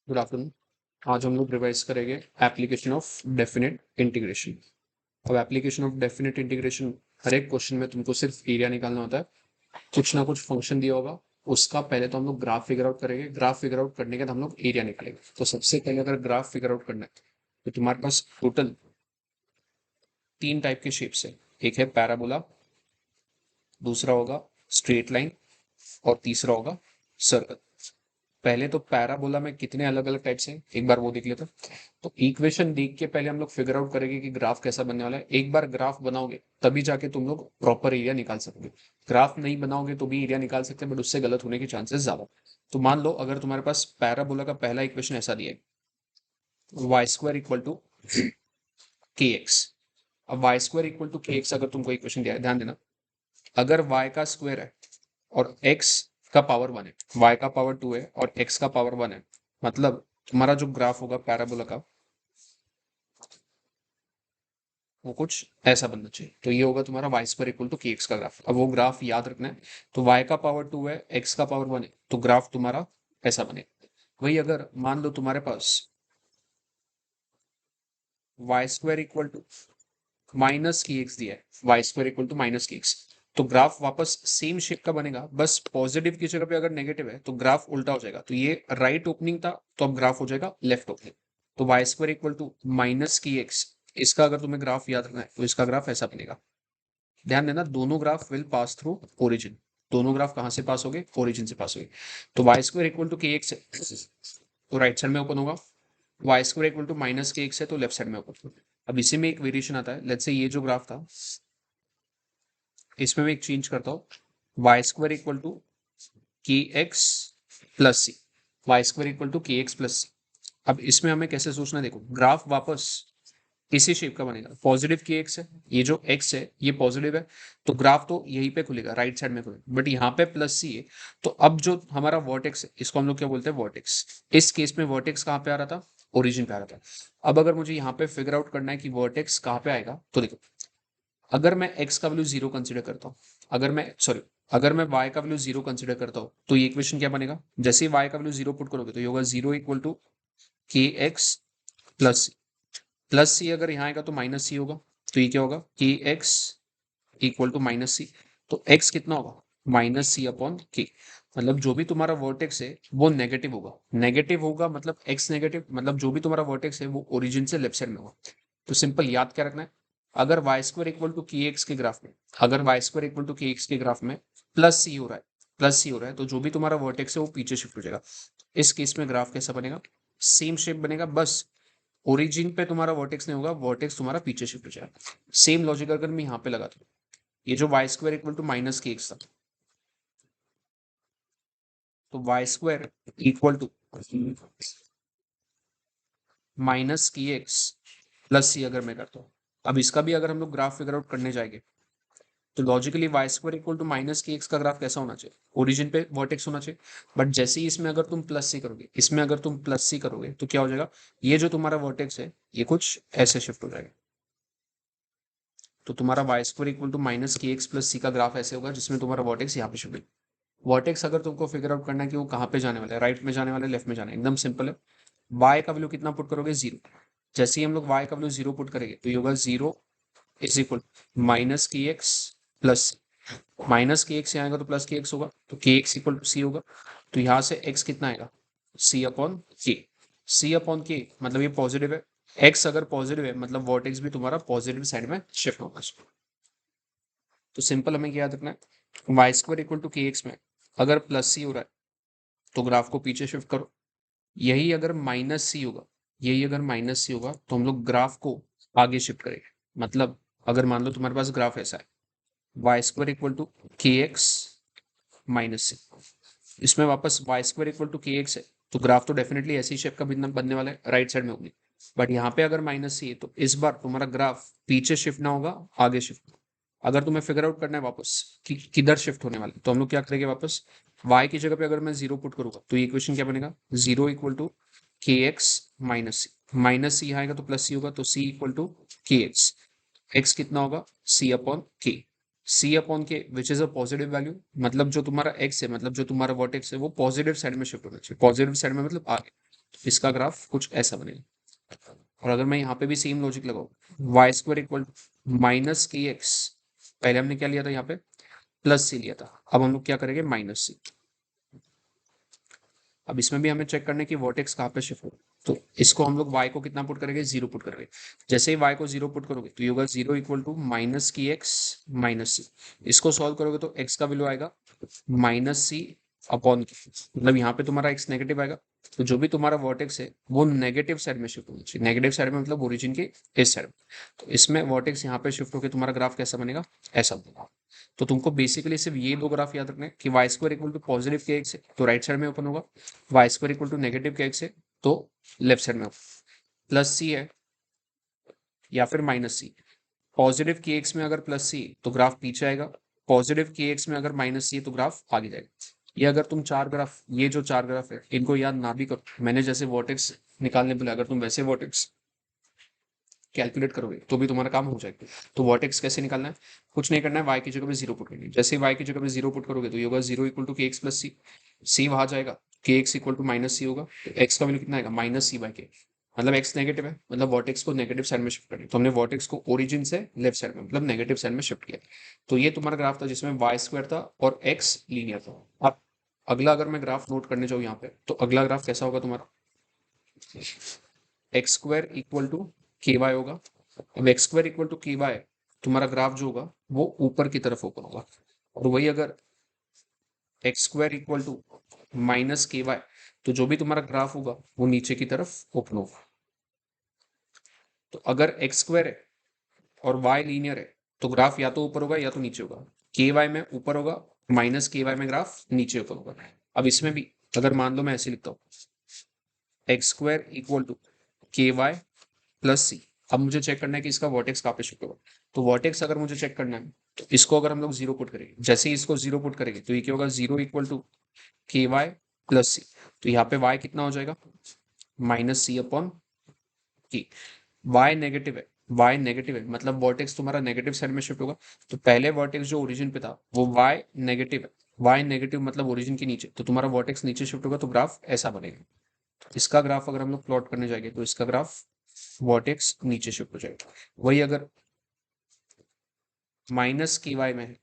Good afternoon. आज हम लोग रिवाइज करेंगे एप्लीकेशन ऑफ डेफिनेट इंटीग्रेशन। अब एप्लीकेशन ऑफ डेफिनेट इंटीग्रेशन, हर एक क्वेश्चन में तुमको सिर्फ एरिया निकालना होता है। कुछ ना कुछ फंक्शन दिया होगा, उसका पहले तो हम लोग ग्राफ फिगर आउट करेंगे। ग्राफ फिगर आउट करने के बाद हम लोग एरिया निकालेंगे। तो सबसे पहले अगर ग्राफ फिगर आउट करना है तो तुम्हारे पास टोटल 3 टाइप के शेप्स है। एक है पैराबोला, दूसरा होगा स्ट्रेट लाइन और तीसरा होगा सर्कल। पहले तो पैराबोला में कितने अलग अलग टाइप्स हैं एक बार वो देख लेते हैं। तो इक्वेशन देख के पहले हम लोग फिगर आउट करेंगे कि ग्राफ कैसा बनने वाला है। एक बार ग्राफ बनाओगे तभी जाके तुम लोग प्रॉपर एरिया निकाल सकोगे। ग्राफ नहीं बनाओगे तो भी एरिया निकाल सकते हैं, बट उससे गलत होने के चांसेस ज्यादा। तो मान लो अगर तुम्हारे पास पैराबोला का पहला इक्वेशन ऐसा दिया है, वाई स्क्वायर इक्वल टू के एक्स। अब वाई स्क्वायर इक्वल टू के एक्स अगर तुमको इक्वेशन दिया है, ध्यान देना, अगर वाई का स्क्वायर है और एक्स का पावर 1 है, वाई का पावर 2 है और एक्स का पावर 1 है, मतलब तुम्हारा जो ग्राफ होगा पैराबोला का वो कुछ ऐसा बनना चाहिए। तो ये होगा तुम्हारा वाई स्क्वायर इक्वल टू के एक्स का ग्राफ। अब वो ग्राफ याद रखना है। तो वाई का पावर 2 है, एक्स का पावर 1 है, तो ग्राफ तुम्हारा ऐसा बनेगा। वही अगर मान लो तुम्हारे पास y square equal to minus की एक्स दिया है, y square equal to minus की एक्स, तो ग्राफ वापस सेम शेप का बनेगा, बस पॉजिटिव की जगह पे अगर नेगेटिव है तो ग्राफ उल्टा हो जाएगा। तो ये राइट ओपनिंग था, तो अब ग्राफ हो जाएगा लेफ्ट ओपनिंग। तो Y square equal to minus की एक्स, इसका अगर तुम्हें ग्राफ याद रखना है तो इसका ग्राफ ऐसा बनेगा। ध्यान देना, दोनों graph will pass through origin. दोनों ग्राफ कहां से पास हो गए? ओरिजिन से पास हो गए। तो वाई स्क्वायर इक्वल टू के एक्स तो राइट साइड में ओपन होगा, Y square equal to minus के एक्स है तो लेफ्ट साइड में ओपन होगा। अब इसी में एक वेरिएशन आता है। लेट्स से ये जो ग्राफ था, इसमें मैं एक चेंज करता हूँ, वाई स्क्वायर इक्वल टू के X plus C. Y square equal to के एक्स प्लस सी। अब इसमें हमें कैसे सोचना है, देखो ग्राफ वापस इसी शेप का बनेगा। पॉजिटिव के एक्स है, ये जो एक्स है ये पॉजिटिव है, तो ग्राफ तो यहीं पे खुलेगा, राइट साइड में खुलेगा। बट यहाँ पे प्लस सी है, तो अब जो हमारा वर्टेक्स है इसको हम लोग क्या बोलते हैं? वर्टेक्स। इस केस में वर्टेक्स कहाँ पे आ रहा था? ओरिजिन पे आ रहा था। अब अगर मुझे यहाँ पे फिगर आउट करना है कि वर्टेक्स कहाँ पे आएगा, तो देखो, अगर मैं x का वैल्यू 0 कंसीडर करता हूँ, अगर मैं y का वैल्यू 0 कंसीडर करता हूँ, तो ये इक्वेशन क्या बनेगा? जैसे ही y का वैल्यू 0 पुट करोगे तो ये होगा 0 इक्वल टू के एक्स प्लस सी। प्लस सी अगर यहाँ आएगा तो माइनस सी होगा, तो ये क्या होगा? के एक्स इक्वल टू माइनस सी। तो x कितना होगा? माइनस सी अपॉन के। मतलब जो भी तुम्हारा वर्टेक्स है वो नेगेटिव होगा। नेगेटिव होगा मतलब x नेगेटिव, मतलब जो भी तुम्हारा वर्टेक्स है वो ओरिजिन से लेफ्ट साइड में होगा। तो सिंपल याद क्या रखना है, अगर वाई स्क्वायर इक्वल टू के एक्स के ग्राफ में, अगर वाई स्क्वायर इक्वल टू के एक्स के ग्राफ में प्लस सी हो रहा है, प्लस सी हो रहा है, तो जो भी तुम्हारा वर्टेक्स है वो पीछे शिफ्ट हो जाएगा। इस केस में ग्राफ कैसा बनेगा? सेम शेप बनेगा, बस ओरिजिन पे तुम्हारा वर्टेक्स नहीं होगा, वर्टेक्स तुम्हारा पीछे शिफ्ट हो जाएगा। सेम लॉजिक अगर मैं यहाँ पे लगाता हूँ, ये जो Y square equal to minus के एक्स था, तो Y square equal to minus की एक्स प्लस सी अगर मैं करता हूँ, अब इसका भी अगर हम लोग ग्राफ फिगर आउट करने जाएंगे तो logically Y square equal to minus की एक्स का ग्राफ कैसा होना चाहिए? ओरिजिन पे वर्टेक्स होना चाहिए। बट जैसे ही इसमें अगर तुम प्लस सी करोगे, इसमें अगर तुम प्लस सी करोगे तो क्या हो जाएगा? ये जो तुम्हारा वर्टेक्स है ये कुछ ऐसे शिफ्ट हो जाएगा। तो तुम्हारा y square equal to minus की एक्स प्लस सी का ग्राफ ऐसे होगा जिसमें तुम्हारा वर्टेक्स यहाँ पे शिफ्ट होगा। वर्टेक्स अगर तुमको फिगर आउट करना है कि वो कहाँ पे जाने वाला है, राइट में जाने वाला है, लेफ्ट में जाना है, एकदम सिंपल है। वाई का वैल्यू कितना पुट करोगे? 0। जैसे ही हम लोग वाई का वैल्यू 0 पुट करेंगे तो ये होगा 0 इज इक्वल माइनस की एक्स प्लस। माइनस के एक्स आएगा तो प्लस के एक्स होगा, तो के एक्स इक्वल टू सी होगा। तो यहाँ से एक्स कितना आएगा? सी अपॉन के। सी अपॉन के मतलब ये पॉजिटिव है। एक्स अगर पॉजिटिव है मतलब वर्टेक्स भी तुम्हारा पॉजिटिव साइड में शिफ्ट होगा। तो सिंपल हमें क्या याद रखना है, वाई स्क्वायर इक्वल टू के एक्स में अगर प्लस सी हो रहा है तो ग्राफ को पीछे शिफ्ट करो। यही अगर माइनस सी होगा, यही अगर माइनस सी होगा तो हम लोग ग्राफ को आगे शिफ्ट करेंगे। मतलब अगर मान लो तुम्हारे पास ग्राफ ऐसा है, वाई स्क्वायर इक्वल टू के एक्स माइनस सी, इसमें वापस वाई स्क्वायर इक्वल टू के एक्स है, तो ग्राफ तो डेफिनेटली ऐसी शेप का बनने वाला है, राइट साइड में होगी। बट यहाँ पे अगर माइनस सी है तो इस बार तुम्हारा ग्राफ पीछे शिफ्ट ना होगा, आगे शिफ्ट। अगर तुम्हें फिगर आउट करना है वापस कि किधर शिफ्ट होने वाले, तो हम लोग क्या करेंगे वापस, y की जगह पे अगर मैं 0 पुट करूंगा तो ये इक्वेशन क्या बनेगा? 0 इक्वल टू के एक्स माइनस सी। माइनस सी आएगा तो प्लस सी होगा, तो सी इक्वल टू के एक्स। एक्स कितना होगा? सी अपॉन के। सी अपॉन के which is a positive value, मतलब जो तुम्हारा एक्स है, मतलब जो तुम्हारा वर्टेक्स है वो पॉजिटिव साइड में शिफ्ट होना चाहिए। पॉजिटिव साइड में मतलब आगे। इसका ग्राफ कुछ ऐसा बनेगा। और अगर मैं यहाँ पे भी सेम लॉजिक लगाऊँ, वाई स्क्वायर इक्वल माइनस के एक्स, पहले हमने क्या लिया था यहाँ पे प्लस सी लिया था, अब हम लोग क्या करेंगे माइनस सी। अब इसमें भी हमें चेक करना है कि वर्टेक्स कहाँ पे शिफ्ट हो, तो इसको हम लोग y को कितना पुट करेंगे, 0 पुट करेंगे। जैसे ही y को 0 पुट करोगे तो ये होगा 0 इक्वल टू माइनस की एक्स माइनस सी। इसको सॉल्व करोगे तो x का वैल्यू आएगा माइनस सी अपॉन की, मतलब यहाँ पे तुम्हारा x नेगेटिव आएगा, तो जो भी तुम्हारा वर्टेक्स है वो नेगेटिव साइड में शिफ्ट होना चाहिए। नेगेटिव साइड में मतलब ओरिजिन के इस साइड में। तो इसमें वर्टेक्स यहाँ पे शिफ्ट होकर तुम्हारा ग्राफ कैसा बनेगा, ऐसा बनेगा। तो तुमको बेसिकली सिर्फ ये दो ग्राफ याद रखना है कि y square equal to positive k x है तो राइट साइड में ओपन होगा, Y square equal to negative k x है तो लेफ्ट साइड में होगा। प्लस सी है या फिर माइनस सी। पॉजिटिव के एक्स में अगर प्लस सी तो ग्राफ पीछे आएगा, पॉजिटिव के एक्स में अगर माइनस सी तो ग्राफ आगे जाएगा। ये अगर तुम चार ग्राफ, ये जो चार ग्राफ है इनको याद ना भी करो, मैंने जैसे वर्टेक्स निकालने बोला, अगर तुम वैसे वर्टेक्स कैलकुलेट करोगे तो भी तुम्हारा काम हो जाएगा। तो वर्टेक्स कैसे निकालना है, कुछ नहीं करना है, y की जगह पे 0 पुट करनी है। जैसे y की जगह पे 0 पुट करोगे तो ये होगा 0 इक्वल टू के एक्स प्लस सी, सी वहां जाएगा, के एक्स इक्वल टू माइनस सी होगा, तो x का वैल्यू कितना आएगा माइनस सी बाई के, मतलब x नेगेटिव है, मतलब वर्टेक्स को नेगेटिव साइड में शिफ्ट करनी है। तो हमने वर्टेक्स को ओरिजिन से लेफ्ट साइड में मतलब नेगेटिव साइड में शिफ्ट किया। तो ये तुम्हारा ग्राफ था जिसमें वाई स्क्वायर था और x लीनियर था। अब अगला अगर मैं ग्राफ नोट करने जाऊँ यहाँ पे, तो अगला ग्राफ कैसा होगा तुम्हारा, x square equal to k Y होगा। अब x square equal to k Y तुम्हारा ग्राफ जो होगा वो ऊपर की तरफ ओपन होगा, और वही अगर x square equal to minus k y तो जो भी तुम्हारा ग्राफ होगा वो नीचे की तरफ ओपन होगा। तो अगर एक्स स्क्वायर है और वाई लीनियर है तो ग्राफ या तो ऊपर होगा या तो नीचे होगा। के वाई में ऊपर होगा, माइनस के वाई में ग्राफ नीचे ऊपर होगा। अब इसमें भी अगर मान लो मैं ऐसे लिखता हूँ x square equal to k y plus C, अब मुझे चेक करना है कि इसका वर्टेक्स कहाँ पे शिफ्ट होगा। तो वर्टेक्स अगर मुझे चेक करना है तो इसको अगर हम लोग 0 पुट करेंगे, जैसे ही इसको 0 पुट करेंगे तो ये क्या होगा 0 equal to k y plus c. तो यहाँ पे y कितना हो जाएगा माइनस सी अपॉन की। y नेगेटिव है, y नेगेटिव है मतलब वर्टेक्स तुम्हारा नेगेटिव साइड में शिफ्ट होगा। तो पहले वर्टेक्स जो ओरिजिन पे था वो y नेगेटिव है, y नेगेटिव मतलब ओरिजिन के नीचे, तो तुम्हारा वर्टेक्स नीचे शिफ्ट होगा तो ग्राफ ऐसा बनेगा। इसका ग्राफ अगर हम लोग प्लॉट करने जाएंगे तो इसका ग्राफ वर्टेक्स नीचे शिफ्ट हो जाएगा। वही अगर माइनस के वाई में है,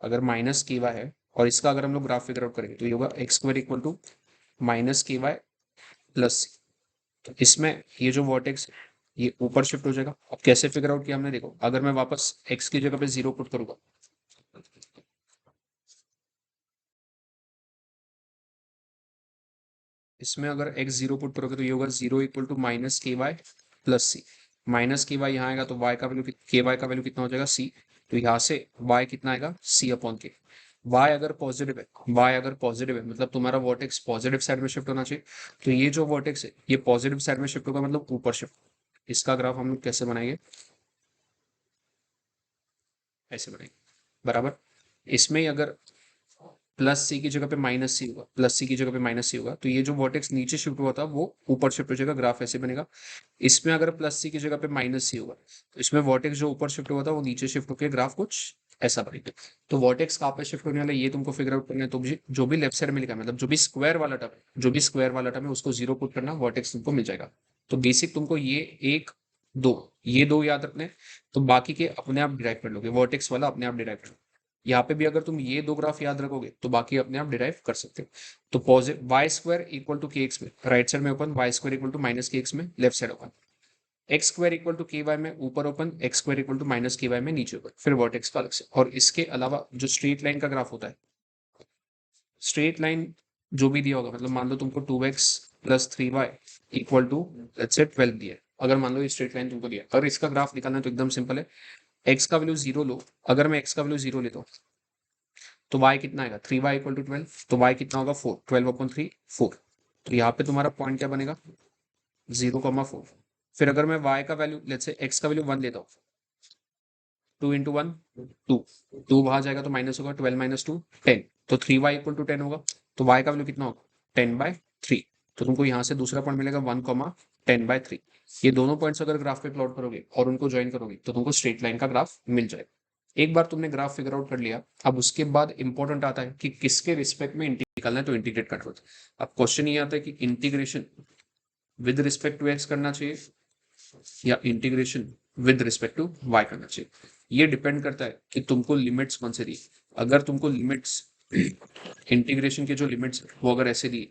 अगर माइनस के वाई है और इसका अगर हम लोग ग्राफ फिगर आउट करेंगे तो ये होगा x square equal to minus k y plus c. तो इसमें ये जो वर्टेक्स है ये ऊपर शिफ्ट हो जाएगा। अब कैसे फिगर आउट किया हमने, देखो अगर मैं वापस एक्स की जगह पे 0 पुट करूंगा, इसमें अगर x 0 पुट करोगे तो ये होगा 0 equal to minus k y plus C. Minus k Y यहाँ आएगा तो y का वैल्यू के वाई का वैल्यू कितना हो जाएगा c। तो यहाँ से y कितना आएगा c अपॉन के। y अगर पॉजिटिव है, y अगर पॉजिटिव है मतलब तुम्हारा वर्टेक्स पॉजिटिव साइड में शिफ्ट होना चाहिए। तो ये जो वर्टेक्स है ये पॉजिटिव साइड में शिफ्ट होगा मतलब ऊपर शिफ्ट। इसका ग्राफ हम लोग कैसे बनाएंगे, ऐसे बनाएंगे बराबर। इसमें ही अगर प्लस सी की जगह पे माइनस सी होगा, प्लस सी की जगह पे माइनस सी होगा तो ये जो वर्टेक्स नीचे शिफ्ट हुआ था वो ऊपर शिफ्ट हो जाएगा, ग्राफ ऐसे बनेगा। इसमें अगर प्लस सी की जगह पे माइनस सी होगा तो इसमें वर्टेक्स जो ऊपर शिफ्ट हुआ था वो नीचे शिफ्ट होकर ग्राफ कुछ ऐसा बनेगा। तो वर्टेक्स कहाँ पे शिफ्ट होने वाला है ये तुमको फिगर आउट करना है। तो जो भी लेफ्ट साइड में लिखा है मतलब जो भी स्क्वायर वाला टर्म है, जो भी स्क्वायर वाला टर्म है उसको 0 पुट करना, वर्टेक्स तुमको मिल जाएगा। तो बेसिक तुमको ये एक दो, ये दो याद रखने हैं, तो बाकी के अपने आप डिराइव कर लोगे, वर्टेक्स वाला अपने आप डिराइव कर लो। यहाँ पे भी अगर तुम ये दो ग्राफ याद रखोगे तो बाकी अपने आप डिराइव कर सकते हो। तो positive y square equal to के एक्स में राइट साइड में open, y square equal to minus के एक्स में left side open, x square equal to k y में ऊपर open, x square equal to minus k y में नीचे open, फिर वर्टेक्स का अलग से। और इसके अलावा जो स्ट्रेट लाइन का ग्राफ होता है, स्ट्रेट लाइन जो भी दिया होगा मतलब मान लो तुमको 2x plus 3y equal to let's say 12 दिया है, अगर मान लो ये स्ट्रेट लाइन तुमको दिया है, और इसका ग्राफ निकालना है तो एकदम सिंपल है, x का वैल्यू 0 लो। अगर मैं x का वैल्यू 0 लेता हूँ तो y कितना आएगा 3y इक्वल टू 12, तो y कितना होगा 4, 12 अपॉन 3 4। तो यहाँ पे तुम्हारा पॉइंट क्या बनेगा 0,4। फिर अगर मैं y का वैल्यू लेट्स से x का वैल्यू 1 लेता हूँ, 2 इंटू 1 2, 2 वहां जाएगा तो माइनस होगा, 12 माइनस 2 10, तो 3y इक्वल टू 10 होगा। तो y का वैल्यू कितना होगा 10/3। तो तुमको यहाँ से दूसरा पॉइंट मिलेगा 1,10/3। ये दोनों पॉइंट्स अगर ग्राफ पे प्लॉट करोगे और उनको ज्वाइन करोगे तो तुमको स्ट्रेट लाइन का ग्राफ मिल जाएगा। एक बार तुमने ग्राफ फिगर आउट कर लिया, अब उसके बाद इंपॉर्टेंट आता है कि किसके रिस्पेक्ट में इंटीग्रेट निकालना है, तो इंटीग्रेट करना होता है। अब क्वेश्चन ये आता है कि integration with respect to x करना चाहिए या integration with respect to y करना चाहिए। ये डिपेंड करता है कि तुमको लिमिट्स कौन से दी। अगर तुमको लिमिट्स इंटीग्रेशन के जो लिमिट्स वो अगर ऐसे दी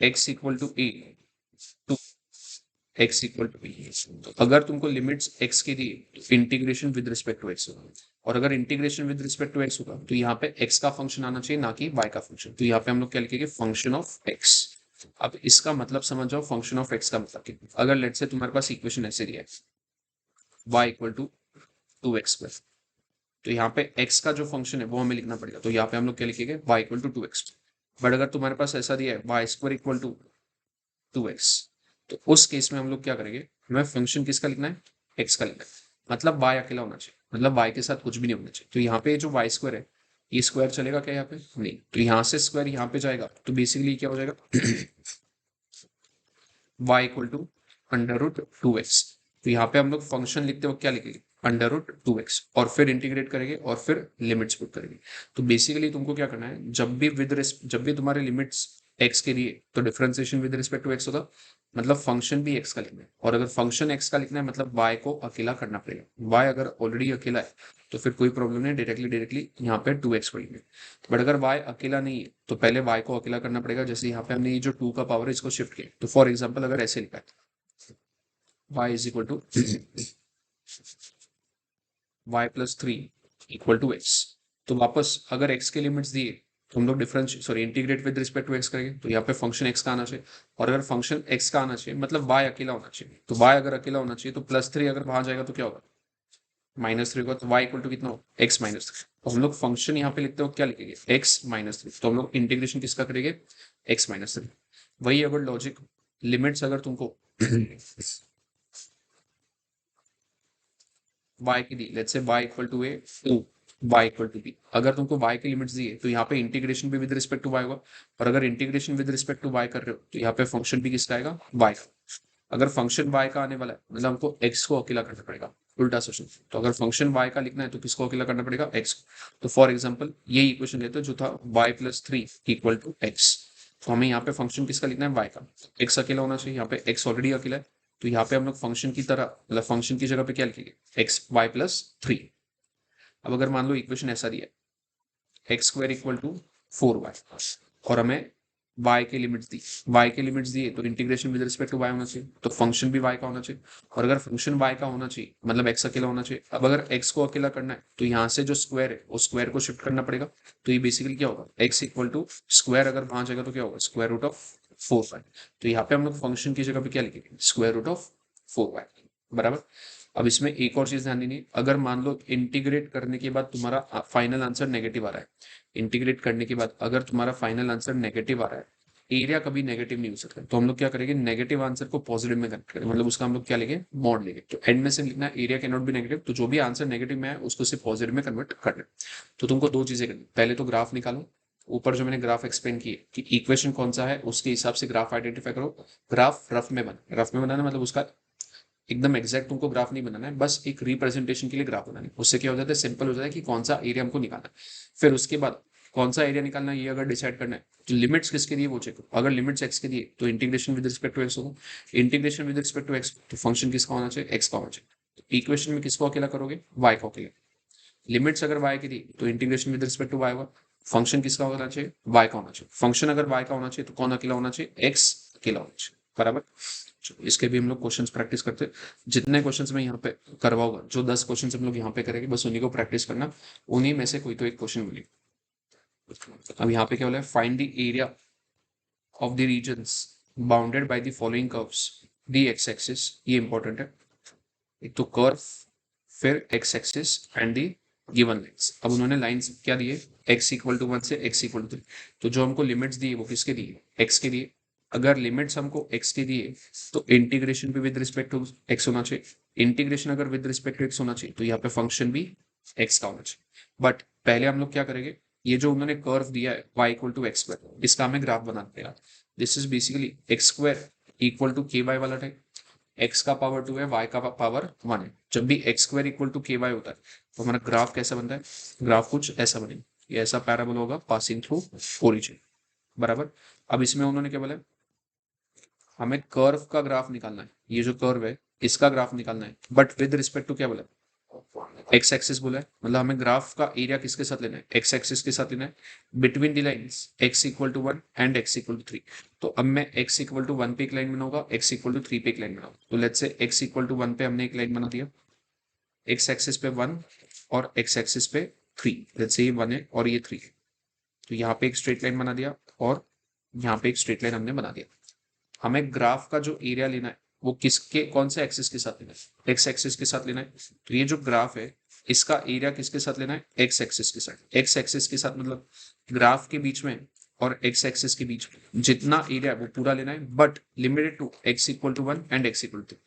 x equal to a to x equal to b, तो अगर तुमको लिमिट्स x की दी तो integration with respect to x होगा, और अगर integration with respect to x होगा तो यहाँ पे x का फंक्शन आना चाहिए ना कि y का फंक्शन। तो यहाँ पे हम लोग क्या लिखेंगे, फंक्शन ऑफ x। अब इसका मतलब समझ जाओ, फंक्शन ऑफ x का मतलब क्या। अगर लेट्स से तुम्हारे पास इक्वेशन ऐसे दिया है y इक्वल टू 2x², तो यहाँ पे x का जो फंक्शन है वो हमें लिखना पड़ेगा। तो यहाँ पे हम लोग क्या लिखेंगे, y equal to 2x। But अगर तुम्हारे पास ऐसा दिया है y² इक्वल टू 2x, तो उस केस में हम लोग क्या करेंगे, हमें फंक्शन किसका लिखना है, x का लिखना है। मतलब y अकेला होना चाहिए, मतलब y के साथ कुछ भी नहीं होना चाहिए। तो यहाँ पे जो y² है, ये स्क्वायर चलेगा क्या यहाँ पे, नहीं। तो यहाँ से स्क्वायर यहाँ पे जाएगा तो बेसिकली क्या हो जाएगा y इक्वल टू √2x। तो यहाँ पे हम लोग फंक्शन लिखते हो क्या लिखेंगे, √2x, और फिर इंटीग्रेट करेंगे और फिर लिमिट्स पुट करेंगे। तो बेसिकली तुमको क्या करना है, जब भी तुम्हारे लिमिट्स x के लिए, तो differentiation with respect to x होगा, मतलब फंक्शन भी x का लिखना है। और अगर फंक्शन x का लिखना है मतलब y को अकेला करना पड़ेगा। y अगर ऑलरेडी अकेला है तो फिर कोई प्रॉब्लम नहीं, डायरेक्टली यहाँ पे 2x पढ़ेंगे। बट अगर y अकेला नहीं है तो पहले y को अकेला करना पड़ेगा। जैसे यहाँ पे हमने ये जो 2 का पावर है इसको शिफ्ट किया, तो फॉर एग्जाम्पल अगर ऐसे लिखा है y is equal to y plus 3 equal to x, तो वापस अगर x के लिमिट्स दिए तो हम लोग integrate with respect to x करेंगे, तो यहाँ पे फंक्शन x का आना चाहिए। और अगर फंक्शन x का आना चाहिए मतलब y अकेला होना चाहिए। तो y अगर अकेला होना चाहिए तो +3 अगर वहां जाएगा तो क्या होगा, -3 होगा। तो y इक्वल टू कितना हो, x -3। तो हम लोग फंक्शन यहाँ पे लिखते हो क्या लिखेंगे, x -3। तो हम लोग इंटीग्रेशन किसका करेंगे, x -3। वही अगर लॉजिक लिमिट्स अगर तुमको y की दी, let's say y equal to a to y equal to b, अगर तुमको y की लिमिट्स दी है तो यहाँ पे इंटीग्रेशन भी विद रिस्पेक्ट टू y होगा। और अगर integration with respect to y कर रहे हो तो यहाँ पे फंक्शन भी किसका आएगा, y का। अगर फंक्शन y का आने वाला है मतलब हमको x को अकेला करना पड़ेगा, उल्टा सोचो। तो अगर फंक्शन y का लिखना है तो किसको अकेला करना पड़ेगा, x को। तो फॉर एग्जाम्पल ये इक्वेशन लेते हैं जो था y+3 इक्वल टू x, तो हमें यहाँ पे फंक्शन किसका लिखना है, y का। x अकेला होना चाहिए, यहाँ पे x ऑलरेडी अकेला है। तो यहाँ पे हम लोग फंक्शन की तरह मतलब फंक्शन की जगह पे क्या लिखेंगे, y+3। अब अगर मान लो इक्वेशन ऐसा दिया है x² इक्वल टू 4y, और हमें y के लिमिट्स दी, y के लिमिट्स दिए तो integration with respect to y होना चाहिए, तो फंक्शन भी y का होना चाहिए। और अगर फंक्शन y का होना चाहिए मतलब x अकेला होना चाहिए। अब अगर x को अकेला करना है तो यहाँ से जो स्क्वायर है उस स्क्वायर को शिफ्ट करना पड़ेगा। तो ये बेसिकली क्या होगा, x इक्वल टू स्क्वायर अगर वहां जाएगा तो क्या होगा, √4y। तो यहाँ पे हम लोग फंक्शन की जगह पे क्या लिखेंगे, √4y, बराबर। अब इसमें एक और चीज ध्यान देनी है, अगर मान लो इंटीग्रेट करने के बाद तुम्हारा फाइनल आंसर नेगेटिव आ रहा है, इंटीग्रेट करने के बाद अगर तुम्हारा फाइनल आंसर नेगेटिव आ रहा है, एरिया कभी नेगेटिव नहीं हो सकता, तो हम लोग क्या करेंगे, नेगेटिव आंसर को पॉजिटिव में कन्वर्ट करेंगे, मतलब उसका हम लोग क्या लेंगे, मॉड लेंगे। तो एंड में से लिखना area can not be negative, तो जो भी आंसर नेगेटिव में है उसको सिर्फ पॉजिटिव में कन्वर्ट करना। तो तुमको दो चीजें करनी, पहले तो ग्राफ निकालो, ऊपर जो मैंने ग्राफ एक्सप्लेन किए कि इक्वेशन कौन सा है उसके हिसाब से ग्राफ आइडेंटिफाई करो। ग्राफ रफ में बनाना मतलब उसका एकदम एग्जैक्ट तुमको ग्राफ नहीं बनाना है, बस एक रिप्रेजेंटेशन के लिए ग्राफ बनाना है। उससे क्या हो जाता है, सिंपल हो जाता है कि कौन सा एरिया हमको निकालना है। फिर उसके बाद कौन सा एरिया निकालना है ये अगर डिसाइड करना है तो लिमिट्स किसके दिए वो चेक करो। अगर लिमिट्स एक्स के दिए तो integration with respect to x होगा, integration with respect to x तो फंक्शन किसका होना चाहिए, एक्स का होना चाहिए। तो इक्वेशन में किसको अकेला करोगे, वाई को अकेला। लिमिट्स अगर वाई की दी तो integration with respect to y होगा, फंक्शन किसका होना चाहिए, वाई का होना चाहिए। फंक्शन अगर वाई का होना चाहिए तो कौन अकेला होना चाहिए, एक्स अकेला होना चाहिए, बराबर। इसके भी हम लोग क्वेश्चंस प्रैक्टिस करते हैं। जितने क्वेश्चंस मैं यहाँ पे करवाऊंगा, जो 10 क्वेश्चंस हम लोग यहाँ पे करेंगे, बस उन्हीं को प्रैक्टिस करना, उन्हीं में से कोई तो एक क्वेश्चन मिलेगा। अब यहाँ पे क्या बोला है, find the area of the regions bounded by the following curves, the x axis, ये इंपॉर्टेंट है। एक तो कर्व, फिर x axis and the given lines. अब उन्होंने लाइंस क्या दिए, x इक्वल टू 1 से x इक्वल टू 3। तो जो हमको लिमिट्स दिए वो किसके दिए, x के दिए। अगर लिमिट्स हमको x के दिए तो इंटीग्रेशन भी विद रिस्पेक्ट टू x होना चाहिए। इंटीग्रेशन अगर विद रिस्पेक्ट टू x होना चाहिए तो यहाँ पे फंक्शन भी x का होना चाहिए। बट पहले हम लोग क्या करेंगे, ये जो उन्होंने कर्व दिया है y इक्वल टू x², इसका हमें ग्राफ बनाना पड़ेगा। This is basically x² equal to ky वाला टाइप, x का पावर 2 है, y का पावर 1 है। जब भी x² इक्वल टू ky होता है तो हमारा ग्राफ कैसा बनता है, ग्राफ कुछ ऐसा बनेगा, ये ऐसा पैराबोला होगा पासिंग थ्रू ओरिजिन, बराबर। अब इसमें उन्होंने क्या बोला, हमें कर्व का ग्राफ निकालना है, ये जो कर्व है इसका ग्राफ निकालना है, बट विद रिस्पेक्ट टू क्या बोला, एक्स एक्सिस बोला है, मतलब हमें ग्राफ का एरिया किसके साथ लेना है, एक्स एक्सिस के साथ लेना है, between the lines x equal to 1 and x equal to 3। तो अब मैं एक्स इक्वल टू 1 पे एक लाइन बनाऊंगा, एक्स इक्वल टू 3 पे एक लाइन बनाऊंगा। तो let's say x equal to 1 पे हमने एक लाइन बना दिया, एक्स एक्सिस पे 1 और एक्स एक्सिस पे 3, लेट्स से ये 1 है और ये 3 है। तो यहाँ पे एक स्ट्रेट लाइन बना दिया और यहाँ पे एक स्ट्रेट लाइन हमने बना दिया। हमें ग्राफ का जो एरिया लेना है वो किसके कौन से एक्सिस के साथ लेना है, एक्स एक्सिस के साथ लेना है। तो ये जो ग्राफ है इसका एरिया किसके साथ लेना है, एक्स एक्सिस के साथ। एक्स एक्सिस के साथ मतलब ग्राफ के बीच में और एक्स एक्सिस के बीच में जितना एरिया है वो पूरा लेना है, but limited to x equal to 1 and x equal to 3।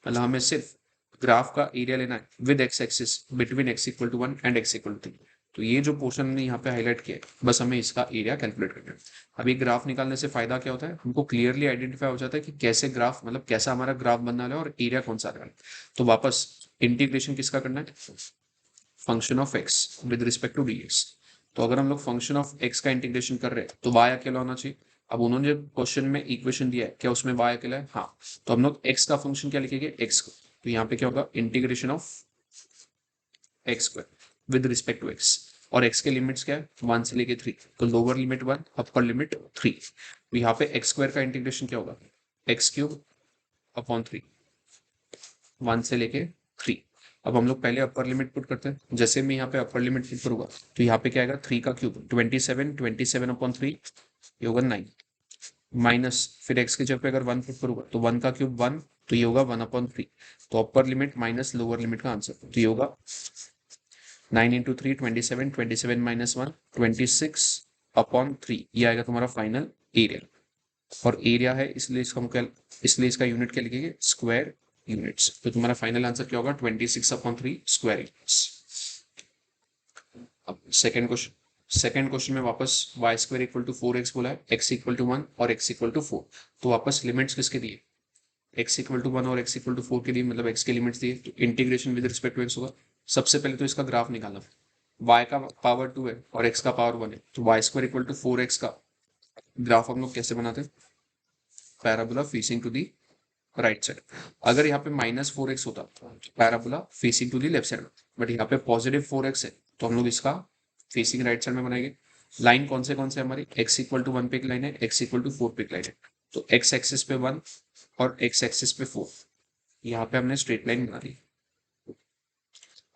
मतलब हमें सिर्फ ग्राफ का एरिया लेना है with x axis between x equal to 1 and x equal to 3। तो ये जो पोर्शन हमने यहाँ पे हाईलाइट किया है बस हमें इसका एरिया कैलकुलेट करना है। अभी ग्राफ निकालने से फायदा क्या होता है, हमको क्लियरली आइडेंटिफाई हो जाता है कि कैसे ग्राफ मतलब कैसा हमारा ग्राफ बनने वाला है और एरिया कौन सा आ रहा है। तो वापस इंटीग्रेशन किसका करना है, function of x with respect to dx। तो अगर हम लोग फंक्शन ऑफ एक्स का इंटीग्रेशन कर रहे हैं तो y अकेला होना चाहिए। अब उन्होंने जो क्वेश्चन में इक्वेशन दिया है क्या उसमें y अकेला है, हाँ। तो हम लोग x का फंक्शन क्या लिखेंगे, x को। तो यहाँ पे क्या होगा, integration of x square with respect to x. और x के लिमिट्स क्या है, 1 से लेके 3। तो लोअर लिमिट 1, अपर लिमिट 3। तो यहाँ पे एक्स स्क्वायर का इंटीग्रेशन क्या होगा, एक्स क्यूब अपॉन 3, 1 से लेके 3। अब हम लोग पहले अपर लिमिट पुट करते हैं। जैसे मैं यहाँ पे अपर लिमिट पुट करूंगा तो यहाँ पे क्या आएगा, 3 का क्यूब 27, 27 अपॉन 3 ये होगा 9, माइनस फिर एक्स की जगह पे अगर 1 पुट करूंगा तो 1 का क्यूब 1 तो ये होगा 1 अपॉन 3। तो upper limit minus lower limit का आंसर तो ये होगा 9 इंटू 3 27, 27 माइनस 1 26 अपॉन 3। ये आएगा तुम्हारा फाइनल एरिया। और एरिया है इसलिए इसलिए इसका यूनिट क्या लिखेंगे, स्क्वायर यूनिट्स। तो तुम्हारा फाइनल आंसर क्या होगा, 26 अपॉन 3 स्क्वायर यूनिट्स। अब सेकंड क्वेश्चन में वापस Y square equal to 4x बोला है, x इक्वल टू 1 और x इक्वल टू 4। तो वापस लिमिट्स किसके दिए, x इक्वल टू 1 और x इक्वल टू 4 के लिए, मतलब x के लिमिट्स दिए। तो integration with respect to x होगा। सबसे पहले तो इसका ग्राफ निकालना, y का पावर 2 है और x का पावर 1 है। तो Y square equal to 4x का ग्राफ हम लोग कैसे बनाते हैं, parabola facing to the right side. अगर यहाँ पे -4x होता तो parabola facing to the left side, but यहाँ पे पॉजिटिव 4x है तो हम लोग इसका फेसिंग राइट साइड में बनाएंगे। लाइन कौन से हमारी, x इक्वल टू 1 पे एक लाइन है, x इक्वल टू 4 पे एक लाइन है। तो x एक्सिस पे 1 और x एक्सिस पे 4, यहाँ पे हमने स्ट्रेट लाइन बना दी।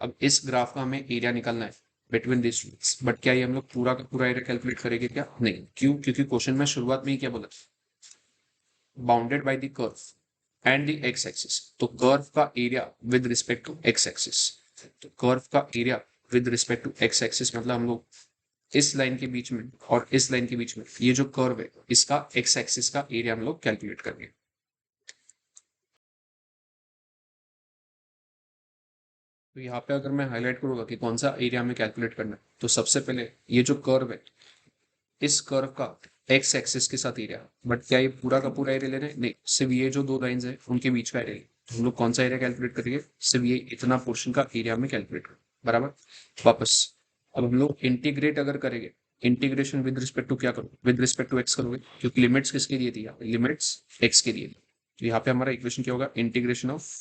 अब इस ग्राफ का हमें एरिया निकालना है बिटवीन दिस टू, बट क्या ये हम लोग पूरा का पूरा एरिया कैलकुलेट करेंगे क्या, नहीं। क्यों, क्योंकि क्वेश्चन में शुरुआत में ही क्या बोला, bounded by the curve and the x axis. तो कर्व का area with respect to x axis. तो कर्व का area with respect to x axis मतलब हम लोग इस लाइन के बीच में और इस लाइन के बीच में ये जो कर्व है इसका एक्स एक्सिस का एरिया हम लोग कैलकुलेट करेंगे। तो यहाँ पे अगर मैं हाईलाइट करूंगा कि कौन सा एरिया हमें कैलकुलेट करना है, तो सबसे पहले ये जो कर्व है इस कर्व का एक्स एक्सिस के साथ एरिया, बट क्या ये पूरा का पूरा एरिया लेना है, नहीं। सिर्फ ये जो दो लाइंस है उनके बीच का एरिया। तो हम लोग कौन सा एरिया कैलकुलेट करेंगे, सिर्फ ये इतना पोर्शन का एरिया में कैलकुलेट करें, बराबर। वापस अब हम लोग इंटीग्रेट अगर करेंगे, इंटीग्रेशन विद रिस्पेक्ट टू क्या करो, विद रिस्पेक्ट टू एक्स करोगे, क्योंकि लिमिट्स किसके दिए थी, यहाँ पे लिमिट्स एक्स के दिए थी। तो यहाँ पे हमारा इक्वेशन क्या होगा, integration of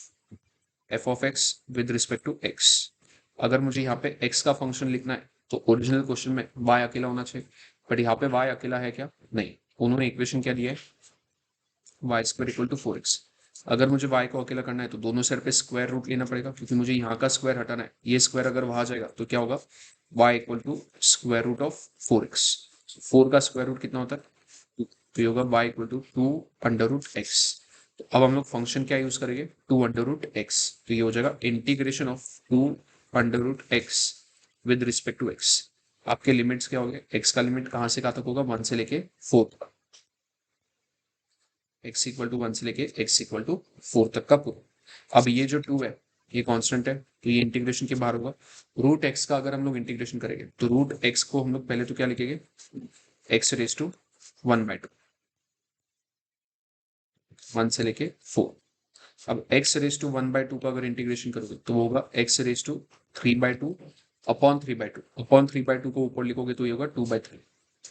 f of x with respect to x. अगर मुझे यहाँ पे एक्स का फंक्शन लिखना है तो ओरिजिनल क्वेश्चन में y अकेला होना चाहिए, बट यहाँ पे y अकेला है क्या, नहीं। उन्होंने इक्वेशन क्या दिया है, y square equal to 4x। अगर मुझे y को अकेला करना है तो दोनों साइड पे स्क्वायर रूट लेना पड़ेगा, क्योंकि मुझे यहाँ का स्क्वायर हटाना है। ये स्क्वायर अगर वहां जाएगा तो क्या होगा, y equal to square root of 4x। 4 का स्क्वायर रूट कितना होता है, तो ये होगा y equal to 2 under root x. तो अब हम लोग फंक्शन क्या यूज करेंगे, 2 अंडर रूट एक्स। तो ये हो जाएगा integration of 2 under root x with respect to x. आपके लिमिट्स क्या हो गए, एक्स का लिमिट कहाँ से कहाँ तक होगा, 1 से लेके 4 तक। एक्स इक्वल टू 1 से लेके एक्स इक्वल टू 4 तक का पूरा। अब ये जो 2 है ये कांस्टेंट है तो ये इंटीग्रेशन के बाहर होगा। रूट एक्स का अगर हम लोग इंटीग्रेशन करेंगे तो रूट एक्स को हम लोग पहले तो क्या लिखेंगे, एक्स रेस टू 1/2, 1 से लेके 4। अब x रेस टू 1/2 का अगर इंटीग्रेशन करोगे तो वो होगा x raise to 3/2 upon 3/2। Upon 3/2 को ऊपर लिखोगे तो ये होगा 2/3,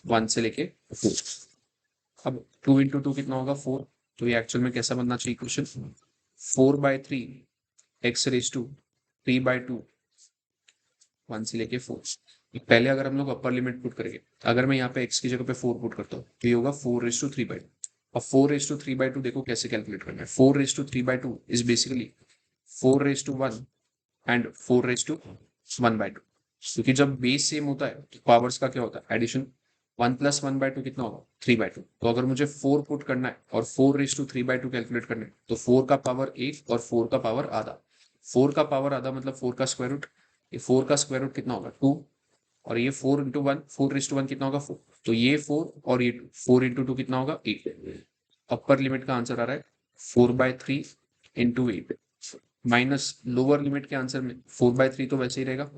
1 से लेके 4। अब 2 इंटू 2 कितना होगा, 4। तो ये एक्चुअल में कैसा बनना चाहिए इक्वेशन, 4/3 x रेज टू 3/2 1 से लेके 4। पहले अगर हम लोग अपर लिमिट पुट करेंगे, अगर मैं यहाँ पे x की जगह पे 4 पुट करता हूँ तो ये होगा 4/3/2। अब 4/3/2 देखो कैसे कैलकुलेट करना है। 4/3/2 इज बेसिकली 4/1 एंड 4/1/2, क्योंकि जब बेस सेम होता है तो पावर्स का क्या होता है एडिशन। 1 + 1/2 कितना होगा 3/2। तो अगर मुझे 4 पुट करना है और 4/3/2 कैलकुलेट करना है तो 4 का पावर 1 और 4 का पावर आधा। 4 का पावर आधा मतलब 4 का स्क्वायर रूट। ये 4 का स्क्वायर रूट कितना होगा 2, और ये 4 × 1 4/1 कितना होगा 4। तो ये 4 और ये 2, 4 × 2 कितना होगा 8। अपर लिमिट का आंसर आ रहा है 4/3 × 8 माइनस लोअर लिमिट के आंसर में 4/3 तो वैसे ही रहेगा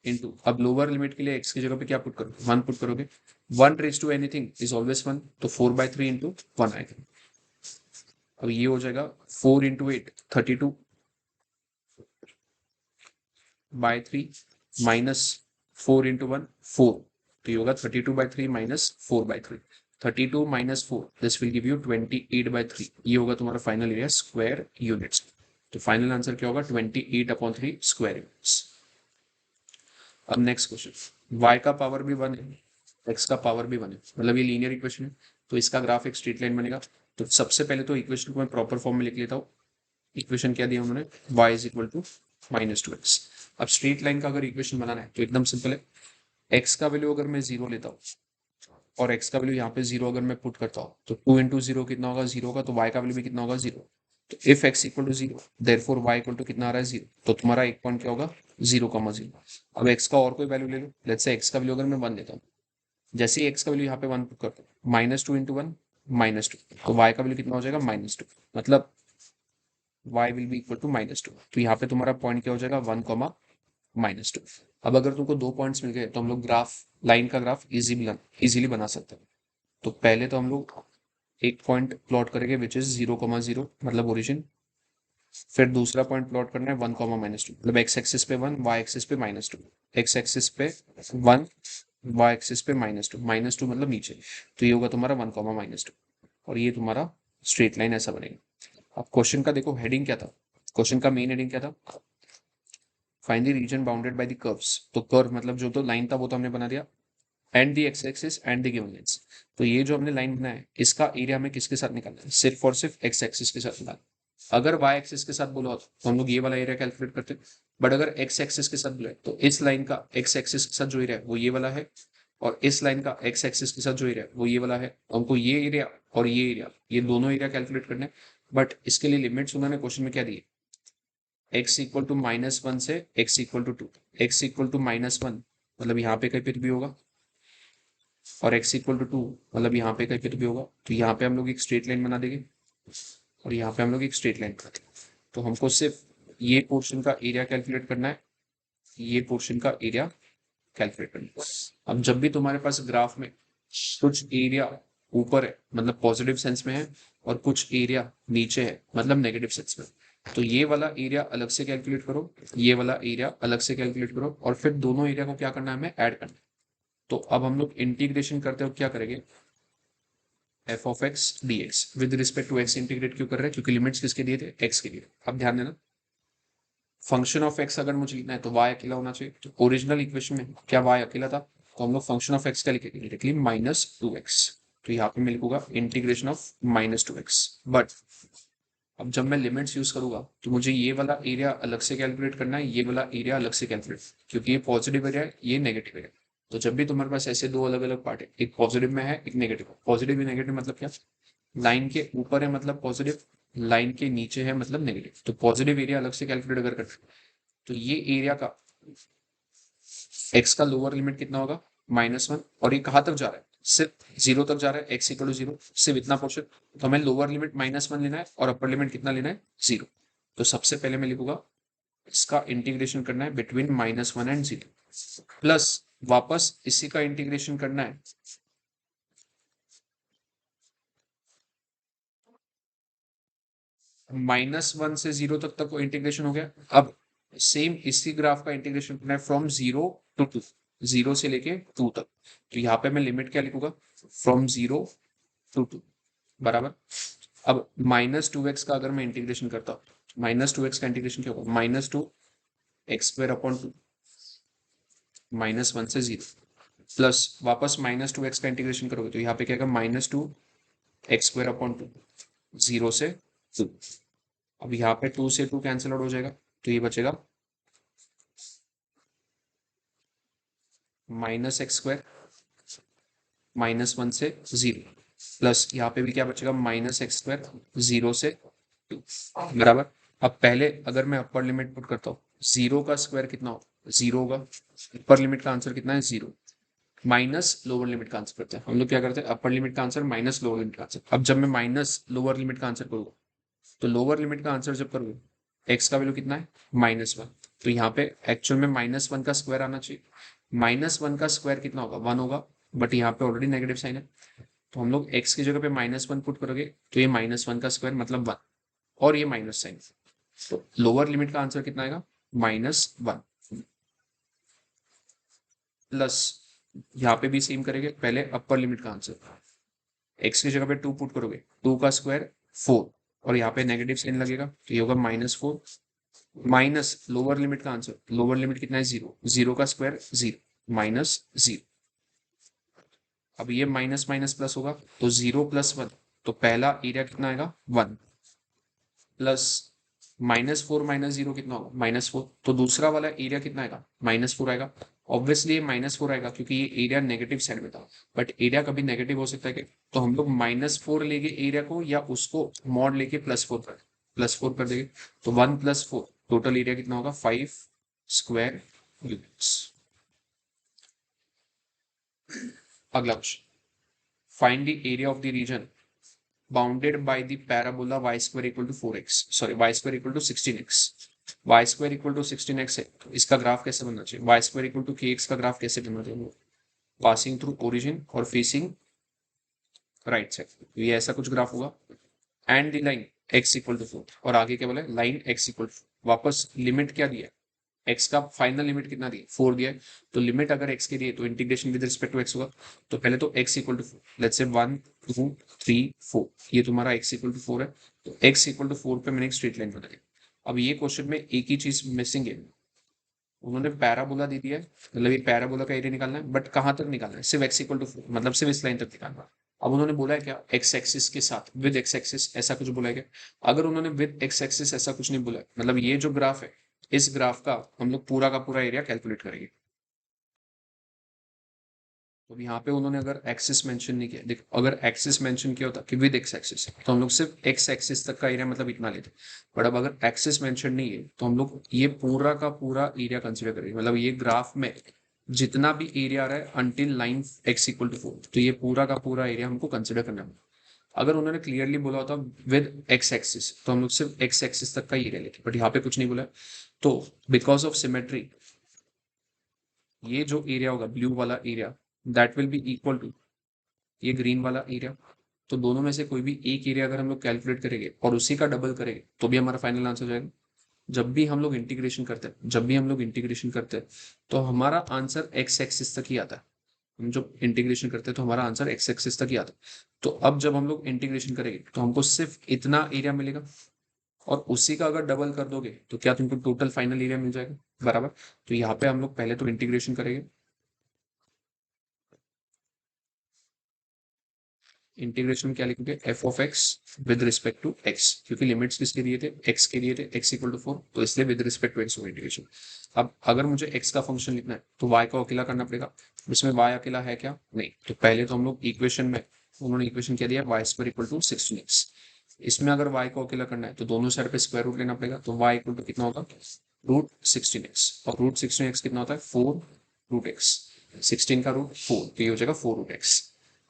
इनटू, अब लोअर लिमिट के लिए x की जगह पे क्या पुट करोगे 1 पुट करोगे। 1 raise to anything is always 1, तो 4/3 × 1 आएगा। अब ये हो जाएगा 4 × 8 32/3 माइनस 4 × 1 4, तो ये होगा 32/3 minus 4/3। 32 minus 4 this will give you 28/3। ये होगा तुम्हारा फाइनल एरिया स्क्वायर यूनिट्स। तो फाइनल आंसर क्या होगा 28/3 स्क्वायर यूनिट्स। अब नेक्स्ट क्वेश्चन, y का पावर भी 1 है, x का पावर भी 1 है, मतलब ये लीनियर इक्वेशन है, तो इसका ग्राफ एक स्ट्रेट लाइन बनेगा। तो सबसे पहले तो इक्वेशन को मैं प्रॉपर फॉर्म में लिख लेता हूँ। इक्वेशन क्या दिया उन्होंने, y = -2x। अब स्ट्रेट लाइन का अगर इक्वेशन बनाना है तो एकदम सिंपल है। x का वैल्यू अगर मैं 0 लेता हूँ और x का वैल्यू यहाँ पे 0 अगर मैं पुट करता हूँ तो 2 × 0 कितना होगा 0 का, तो y का वैल्यू भी कितना होगा 0। तो इफ x = 0 देयरफॉर y = कितना आ रहा है 0, तो तुम्हारा एक पॉइंट क्या होगा 0,0। अब x का और कोई वैल्यू ले लो, लेट्स से x का वैल्यू अगर मैं 1 लेता हूँ, जैसे ही x का वैल्यू यहाँ पे 1 पुट करता हूँ -2 × 1 -2, तो y का वैल्यू कितना हो जाएगा -2, मतलब y will be equal to -2। तो यहाँ पे तुम्हारा पॉइंट क्या हो जाएगा 1, -2। अब अगर तुमको 2 पॉइंट्स मिल गए तो हम लोग ग्राफ लाइन का ग्राफ इजीली बना सकते हैं। तो पहले तो हम लोग एक पॉइंट प्लॉट करेंगे विच इज 0,0 मतलब ओरिजिन। फिर दूसरा पॉइंट प्लॉट करना है 1, -2, मतलब x एक्सिस पे 1 y एक्सिस पे -2, x एक्सिस पे 1 y एक्सिस पे -2, -2 मतलब नीचे। तो ये होगा तुम्हारा 1, -2, और ये तुम्हारा स्ट्रेट लाइन ऐसा बनेगा। अब क्वेश्चन का देखो हेडिंग क्या था, क्वेश्चन का मेन हेडिंग क्या था, find the region bounded by the curves. तो कर्व मतलब जो तो लाइन था वो तो हमने बना दिया, and the x axis and the given lens. तो ये जो हमने लाइन बनाया है इसका एरिया हमें किसके साथ निकालना है, सिर्फ और सिर्फ एक्स एक्सिस के साथ निकालना। अगर वाई एक्सिस के साथ बोला होता तो हम लोग ये वाला एरिया कैलकुलेट करते, बट अगर एक्स एक्सिस के साथ बोला है तो इस लाइन का एक्स एक्सिस के साथ जो एरिया है वो ये वाला है, और इस लाइन का एक्स एक्सिस के साथ जो एरिया है वो ये वाला है। हमको ये एरिया और ये एरिया, ये दोनों एरिया कैलकुलेट करने हैं, बट इसके लिए लिमिट्स उन्होंने क्वेश्चन में क्या दिए, x = -1 से x = 2। x = -1 मतलब यहाँ पे कहीं पे भी होगा, और x = 2 मतलब यहाँ पे कहीं पे भी होगा। तो यहाँ पे हम लोग एक स्ट्रेट लाइन बना देंगे और यहाँ पे हम लोग एक स्ट्रेट लाइन बना देंगे। तो हमको सिर्फ ये पोर्शन का एरिया कैलकुलेट करना है, ये पोर्शन का एरिया कैलकुलेट करना है। अब जब भी तुम्हारे पास ग्राफ में कुछ एरिया ऊपर है मतलब पॉजिटिव सेंस में है, और कुछ एरिया नीचे है मतलब नेगेटिव सेंस में, तो ये वाला एरिया अलग से कैलकुलेट करो, ये वाला एरिया अलग से कैलकुलेट करो, और फिर दोनों एरिया को क्या करना है हमें ऐड करना है। तो अब हम लोग इंटीग्रेशन करते हो क्या करेंगे, f(x) dx with respect to x integrate क्यों कर रहे हैं, क्योंकि लिमिट्स किसके दिए थे x के लिए। अब ध्यान देना, फंक्शन ऑफ x अगर मुझे लिखना है तो y अकेला होना चाहिए। तो ओरिजिनल इक्वेशन में क्या y अकेला था, तो हम लोग फंक्शन ऑफ x का लिखेंगे डायरेक्टली -2x। तो यहाँ पे मैं लिखूंगा इंटीग्रेशन ऑफ -2x। बट अब जब मैं लिमिट्स यूज करूंगा तो मुझे ये वाला एरिया अलग से कैलकुलेट करना है, ये वाला एरिया अलग से कैलकुलेट, क्योंकि ये पॉजिटिव एरिया है ये नेगेटिव एरिया। तो जब भी तुम्हारे पास ऐसे दो अलग अलग पार्ट है, एक पॉजिटिव में है एक नेगेटिव, पॉजिटिव भी नेगेटिव मतलब क्या, लाइन के ऊपर है मतलब पॉजिटिव, लाइन के नीचे है मतलब नेगेटिव। तो पॉजिटिव एरिया अलग से कैलकुलेट अगर करते तो ये एरिया का x का लोअर लिमिट कितना होगा -1, और ये कहाँ तक जा रहा है सिर्फ 0 तक जा रहा है, x = 0 सिर्फ इतना पोर्शन। तो हमें लोअर लिमिट -1 लेना है और अपर लिमिट कितना लेना है 0। तो सबसे पहले मैं लिखूंगा इसका इंटीग्रेशन करना है बिटवीन -1 एंड 0, प्लस वापस इसी का इंटीग्रेशन करना है -1 से 0 तक वो इंटीग्रेशन हो गया। अब सेम इसी ग्राफ का इंटीग्रेशन करना है फ्रॉम 0 to 2, 0 से लेके 2 तक। तो यहाँ पे मैं लिमिट क्या लिखूंगा, फ्रॉम 0 to 2, बराबर। अब -2x का अगर मैं इंटीग्रेशन करता हूँ, -2x का इंटीग्रेशन क्या होगा, -2x² अपॉन 2, -1 से 0, प्लस वापस -2x का इंटीग्रेशन करोगे तो यहाँ पे क्या आएगा, -2x² अपॉन 2, 0 से 2। अब यहाँ पे 2 से 2 कैंसिल आउट हो जाएगा, तो ये बचेगा -x² -1 से 0, प्लस यहाँ पे भी क्या बचेगा, -x², 0 से 2, बराबर। अब पहले अगर मैं अपर लिमिट पुट करता हूँ, 0 का स्क्वायर कितना होगा, 0 होगा। अपर लिमिट का आंसर कितना है, 0, माइनस लोअर लिमिट का आंसर करते हैं हम लोग, क्या करते हैं, अपर लिमिट का आंसर माइनस लोअर लिमिट का आंसर। अब जब मैं माइनस लोअर लिमिट का आंसर करूँगा, तो लोअर लिमिट का आंसर जब करोगे, एक्स का वैल्यू कितना है, -1, तो यहाँ पे एक्चुअल में -1 का स्क्वायर आना चाहिए। -1 का स्क्वायर कितना होगा, 1 होगा, बट यहाँ पे ऑलरेडी नेगेटिव साइन है, तो हम लोग एक्स की जगह पे -1 पुट करोगे, तो ये -1 का स्क्वायर मतलब 1, और ये माइनस साइन, तो लोअर लिमिट का आंसर कितना आएगा, -1, प्लस यहाँ पे भी सेम करेंगे, पहले अपर लिमिट का आंसर, एक्स की जगह पे 2 पुट करोगे, 2 का स्क्वायर 4, और यहाँ पे नेगेटिव साइन लगेगा, तो ये होगा -4, माइनस लोअर लिमिट का आंसर, लोअर लिमिट कितना है, 0, 0 का स्क्वायर 0, -0। अब ये माइनस माइनस प्लस होगा, तो 0 + 1, तो पहला एरिया कितना आएगा, 1, प्लस -4 - 0 कितना होगा, -4, तो दूसरा वाला एरिया कितना आएगा, -4 आएगा। ऑब्वियसली ये -4 आएगा क्योंकि ये एरिया नेगेटिव साइड में था, बट एरिया कभी नेगेटिव हो सकता है कि, तो हम लोग -4 लेंगे एरिया को, या उसको मॉड लेके +4 कर देंगे, तो 1 + 4, टोटल एरिया कितना होगा, 5 स्क्वायर यूनिट्स। अगला question, find the area of the region bounded by the parabola y² = 4x, sorry y² = 16x, y² = 16x है, तो इसका ग्राफ कैसे बनना चाहिए, y² = kx का ग्राफ कैसे बनना चाहिए, पासिंग थ्रू ओरिजिन और फेसिंग राइट साइड, ये ऐसा कुछ ग्राफ होगा, एंड द लाइन x = 4, और आगे क्या बोला, लाइन x = 4, वापस लिमिट क्या दिया, x का फाइनल लिमिट कितना दिया, 4 दिया है, तो लिमिट अगर x के लिए, तो integration with respect to x होगा, तो पहले तो x = 4, लेट्स से 1 2 3 4, ये तुम्हारा x = 4 है, तो x = 4 पे मैंने एक स्ट्रेट लाइन बना दी। अब ये क्वेश्चन में एक ही चीज मिसिंग है, उन्होंने पैराबोला दे दिया है, मतलब ये पैराबोला का एरिया निकालना है, बट कहाँ तक निकालना है, सिर्फ x = 4, मतलब सिर्फ इस लाइन तक निकालना है। अब उन्होंने बोला है क्या, x एक्सिस के साथ, विद x एक्सिस, ऐसा कुछ बोला है क्या, अगर उन्होंने विद x एक्सिस ऐसा कुछ नहीं बोला है, मतलब ये जो ग्राफ है, इस ग्राफ का हम लोग पूरा का पूरा एरिया कैलकुलेट करेंगे। तो यहाँ पे उन्होंने अगर एक्सिस मेंशन नहीं किया, देखो अगर एक्सिस मेंशन किया होता कि विद x एक्सिस, तो हम लोग सिर्फ x एक्सिस तक का एरिया मतलब इतना लेते, बट अब अगर एक्सिस मेंशन नहीं है, तो हम लोग ये पूरा का पूरा एरिया कंसिडर करेंगे, मतलब ये ग्राफ में जितना भी एरिया आ रहा है अंटिल लाइन x = 4, तो ये पूरा का पूरा एरिया हमको कंसिडर करना है। अगर उन्होंने क्लियरली बोला होता विद x एक्सिस, तो हम लोग सिर्फ x एक्सिस तक का ही एरिया लेते, बट यहाँ पे कुछ नहीं बोला है, तो बिकॉज ऑफ सिमेट्री ये जो एरिया होगा, ब्लू वाला area, that will be equal to ये ग्रीन वाला एरिया, तो दोनों में से कोई भी एक एरिया अगर हम लोग कैलकुलेट करेंगे और उसी का डबल करेंगे, तो भी हमारा फाइनल आंसर जाएगा। जब भी हम लोग इंटीग्रेशन करते हैं, तो हमारा आंसर एक्स एक्सिस तक ही आता है, हम जब इंटीग्रेशन करते हैं तो हमारा आंसर एक्स एक्सिस तक ही आता है। तो अब जब हम लोग इंटीग्रेशन करेंगे, तो हमको सिर्फ इतना एरिया मिलेगा, और उसी का अगर डबल कर दोगे, तो क्या तुमको टोटल फाइनल एरिया मिल जाएगा, बराबर। तो यहाँ पे हम लोग पहले तो इंटीग्रेशन करेंगे, इंटीग्रेशन क्या लिखोगे, f of x with respect to x, क्योंकि लिमिट्स किसके दिए थे, एक्स के दिए थे, एक्स = 4, तो इसलिए विद रिस्पेक्ट टू एक्स होगा इंटीग्रेशन। अब अगर मुझे एक्स का फंक्शन लिखना है, तो वाई को अकेला करना पड़ेगा, इसमें वाई अकेला है क्या, नहीं, तो पहले तो हम लोग इक्वेशन में, उन्होंने इक्वेशन क्या दिया, y² = 16x, इसमें अगर y को अकेला करना है, तो दोनों साइड पे स्क्वायर रूट लेना पड़ेगा, तो y = कितना होगा, √16x, और √16x कितना होता है, 4√x, 16 का रूट 4, तो ये हो जाएगा 4√x।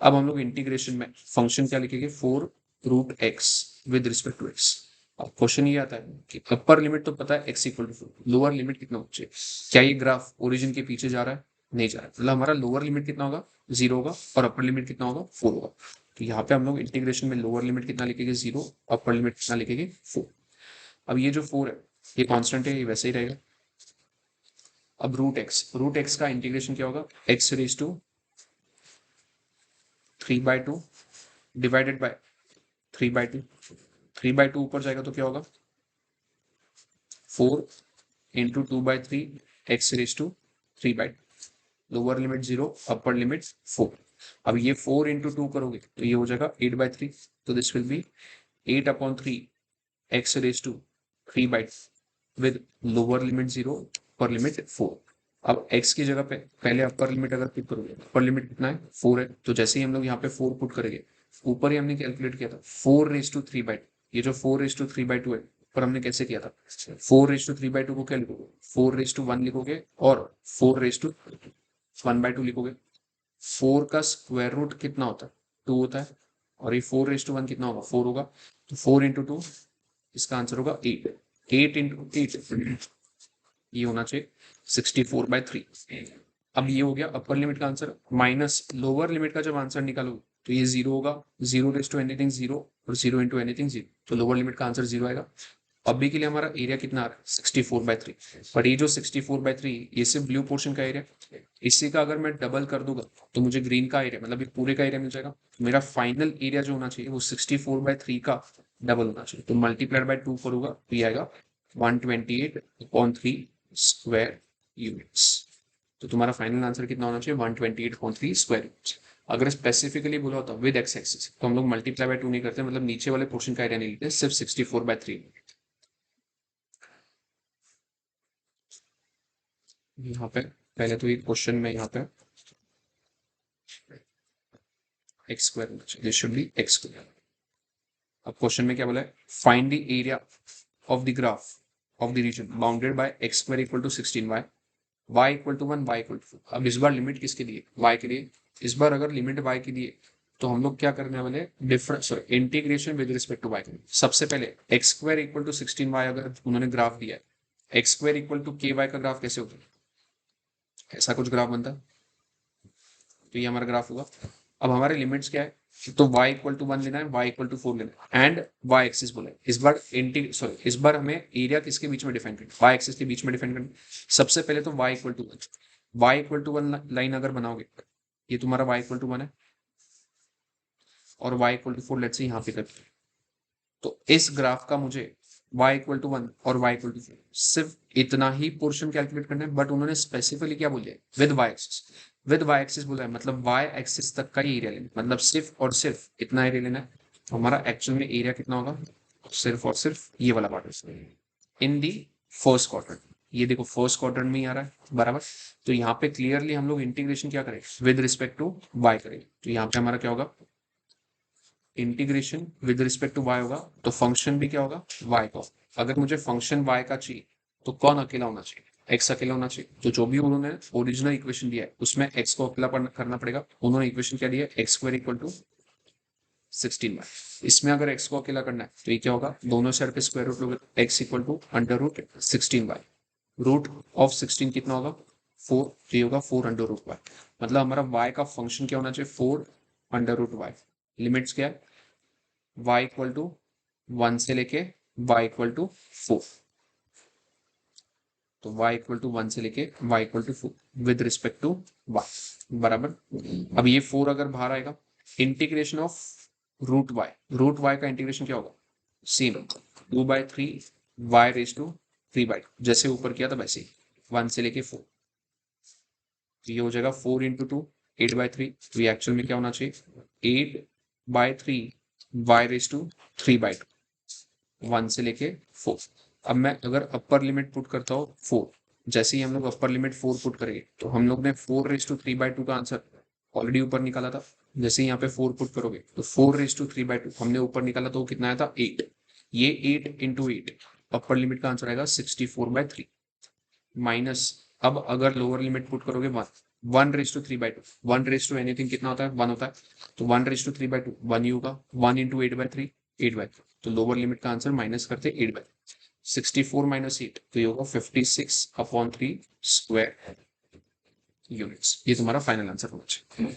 अब हम लोग इंटीग्रेशन में फंक्शन क्या लिखेंगे, 4√x with respect to x। अब क्वेश्चन ये आता है कि अपर लिमिट तो पता है x = 4, लोअर लिमिट कितना होना चाहिए, क्या ये ग्राफ ओरिजिन के पीछे जा रहा है, नहीं जा रहा है, मतलब हमारा लोअर लिमिट कितना होगा, 0 होगा, और अपर लिमिट कितना होगा, 4 होगा। तो यहाँ पे हम लोग इंटीग्रेशन में लोअर लिमिट कितना लिखेंगे, 0, अपर लिमिट कितना लिखेंगे, 4। अब ये जो 4 है, ये कॉन्स्टेंट है, ये वैसे ही रहेगा। अब √x का इंटीग्रेशन क्या होगा, x⁻³ डिवाइडेड बाय 3/2, 3/2 ऊपर जाएगा तो क्या होगा 4 into 2/3 x raise to 3/2, lower limit 0, upper limit 4। अब ये 4 इंटू 2 करोगे तो ये हो जाएगा 8/3, तो this will be 8/3 x raise to 3/2 with lower limit 0, upper limit 4। अब x की जगह पे पहले अपर लिमिट अगर पुट करोगे, अपर लिमिट कितना है 4 है, तो जैसे ही हम लोग यहाँ पे 4 पुट करेंगे, ऊपर ही हमने कैलकुलेट किया था 4/3/2, ये जो 4/3/2 है पर हमने कैसे किया था 4/3/2 को क्या लिखोगे 4/1 लिखोगे और 4/1/2 लिखोगे। 4 का स्क्वायर रूट कितना होता है 2 होता है, और ये 4/1 कितना होगा 4 होगा, तो 4 इंटू 2 इसका आंसर होगा 8, 8 इंटू 8 ये होना चाहिए 64/3। अब ये हो गया अपर लिमिट का आंसर, माइनस लोअर लिमिट का जब आंसर निकालोगे तो ये 0 होगा, 0 रेज टू एनीथिंग 0 और 0 इंटू एनीथिंग 0, तो लोअर लिमिट का आंसर 0 आएगा। अभी के लिए हमारा एरिया कितना आ रहा है 64/3, पर ये जो 64/3 ये सिर्फ ब्लू पोर्शन का एरिया, इसी का अगर मैं डबल कर दूंगा तो मुझे ग्रीन का एरिया मतलब ये पूरे का एरिया मिल जाएगा। मेरा फाइनल एरिया जो होना चाहिए वो 64/3 का डबल होना चाहिए, तो मल्टीप्लाइड बाय 2 करूंगा तो ये आएगा 128/3 स्क्वायर यूनिट्स। तो तुम्हारा फाइनल आंसर कितना होना चाहिए 128/3 स्क्वायर यूनिट्स। अगर स्पेसिफिकली बोला होता विद एक्स एक्सिस तो हम लोग मल्टीप्लाई बाय 2 नहीं करते, मतलब नीचे वाले पोर्शन का एरिया नहीं लेते, सिर्फ 64/3। यहाँ पे पहले तो एक क्वेश्चन में यहाँ पे एक्स स्क्वायर होना चाहिए, this should be x square. अब क्वेश्चन में क्या बोला है find the area of the graph of the region bounded by x square equal to 16y, y equal to 1, y equal to 4। अब इस बार लिमिट किसके लिए y के लिए, इस बार अगर लिमिट y के लिए तो हम लोग क्या करने वाले difference integration with respect to y। सबसे पहले x square equal to 16y अगर उन्होंने ग्राफ दिया है, x square equal to k y का ग्राफ कैसे होता है, ऐसा कुछ ग्राफ बनता है, तो ये हमारा ग्राफ होगा। अब हमारे लिमिट्स क्या है, तो y इक्वल टू 1 लेना है, y इक्वल टू 4 लेना है, एंड y एक्सिस बोला है। इस बार हमें एरिया किसके बीच में डिफाइन करना है, y एक्सिस के बीच में डिफाइन करना है। सबसे पहले तो y equal to 1, y equal to 1 line अगर बनाओगे, ये तुम्हारा y इक्वल टू 1 है और y equal to 4 let's say यहाँ पे करते हैं, तो इस ग्राफ का मुझे y इक्वल टू 1 और y इक्वल टू 4 सिर्फ इतना ही पोर्शन कैलकुलेट करना है, बट उन्होंने स्पेसिफिकली क्या बोल दिया with y axis, with y axis बोला है, मतलब y एक्सिस तक का ही एरिया लेना, मतलब सिर्फ और सिर्फ इतना एरिया लेना है। तो हमारा एक्चुअल में एरिया कितना होगा सिर्फ और सिर्फ ये वाला part in the first quadrant. ये देखो फर्स्ट क्वाड्रेंट में ही आ रहा है बराबर, तो यहाँ पे क्लियरली हम लोग इंटीग्रेशन क्या करें विद रिस्पेक्ट टू y करेंगे, तो यहाँ पे हमारा क्या होगा integration with respect to y होगा, तो फंक्शन भी क्या होगा y का। अगर मुझे फंक्शन y का चाहिए तो कौन अकेला होना चाहिए, x अकेला होना चाहिए, तो जो भी उन्होंने ओरिजिनल इक्वेशन दिया है उसमें x को अकेला करना पड़ेगा। उन्होंने इक्वेशन क्या दिया है x square equal to 16y, इसमें अगर x को अकेला करना है तो ये क्या होगा दोनों साइड पे स्क्वायर रूट लोगे, x equal to under root 16y, root of 16 कितना होगा 4, तो ये होगा 4 अंडर रूट y, मतलब हमारा y का फंक्शन क्या होना चाहिए 4 अंडर रूट y। लिमिट्स क्या है y इक्वल टू 1 से लेके y इक्वल टू 4, तो y इक्वल टू 1 से लेके y equal to 4 with respect to y बराबर। अब ये 4 अगर बाहर आएगा, इंटीग्रेशन ऑफ रूट y का इंटीग्रेशन क्या होगा सेम 2/3 y रेज टू 3/2, जैसे ऊपर किया था वैसे ही 1 से लेके 4, तो ये हो जाएगा 4 इंटू 2 8/3, तो ये एक्चुअल में क्या होना चाहिए 8/3 y रेज टू 3/2, 1 से लेके 4। अब मैं अगर अपर लिमिट पुट करता हूँ 4, जैसे ही हम लोग अपर लिमिट 4 पुट करेंगे तो हम लोग ने 4/3/2 का आंसर ऑलरेडी ऊपर निकाला था। जैसे ही यहाँ पे 4 पुट करोगे तो 4/3/2 हमने ऊपर निकाला तो कितना आया था 8, ये 8 इंटू 8 अपर लिमिट का आंसर आएगा 64/3 माइनस, अब अगर लोअर लिमिट पुट करोगे 1/3/2, 1 एनीथिंग कितना होता है 1 होता है, तो 1/3/2 1 ही होगा, 1 इंटू 8/3 8/3, तो लोअर लिमिट का आंसर माइनस करते 8/3, 64 माइनस 8 तो ये होगा 56/3 स्क्वायर यूनिट्स। ये तुम्हारा फाइनल आंसर होना चाहिए।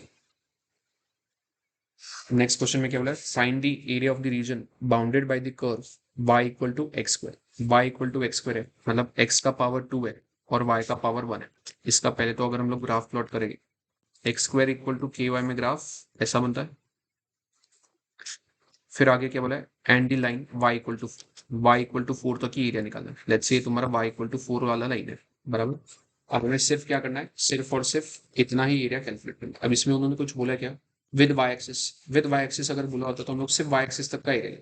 नेक्स्ट क्वेश्चन में क्या बोला है find the area of the region bounded by the curve y equal to x square, y equal to x square है मतलब x का पावर 2 है और y का पावर 1 है। इसका पहले तो अगर हम लोग ग्राफ प्लॉट करेंगे x square equal to k y में ग्राफ ऐसा बनता है फिर आगे क्या बोला है, and the line y equal to 4 तक की एरिया निकालना है। लेट्स से तुम्हारा y इक्वल टू 4 वाला लाइन है, बराबर। अब हमें सिर्फ क्या करना है, सिर्फ और सिर्फ इतना ही एरिया कैलकुलेट करना है। अब इसमें उन्होंने कुछ बोला क्या, विद वाई एक्सिस अगर बोला होता तो हम लोग सिर्फ वाई एक्सिस तक का एरिया,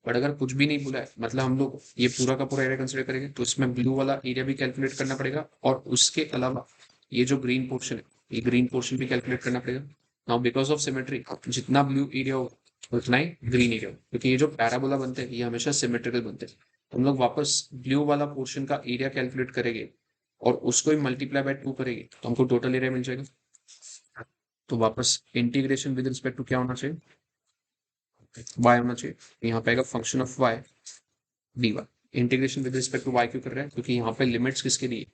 बट अगर कुछ भी नहीं बोला है मतलब हम लोग ये पूरा का पूरा एरिया कंसिडर करेंगे, तो इसमें ब्लू वाला एरिया भी कैलकुलेट करना पड़ेगा, और उसके अलावा ये जो ग्रीन पोर्शन है, ये ग्रीन पोर्शन भी कैलकुलेट करना पड़ेगा। नाउ बिकॉज ऑफ सिमेट्री, जितना ब्लू एरिया होगा उतना ही ग्रीन एरिया होगा, क्योंकि ये जो पैराबोला बनते हैं ये हमेशा सिमेट्रिकल बनते हैं। तो हम लोग वापस ब्लू वाला पोर्शन का एरिया कैलकुलेट करेंगे और उसको ही मल्टीप्लाई बाय 2 करेंगे तो हमको टोटल एरिया मिल जाएगा। तो वापस इंटीग्रेशन विद रिस्पेक्ट टू क्या होना चाहिए, y होना चाहिए। यहाँ पे आएगा function of y dy। Integration with respect to y क्यों कर रहे हैं, क्योंकि यहाँ पे लिमिट्स किसके लिए,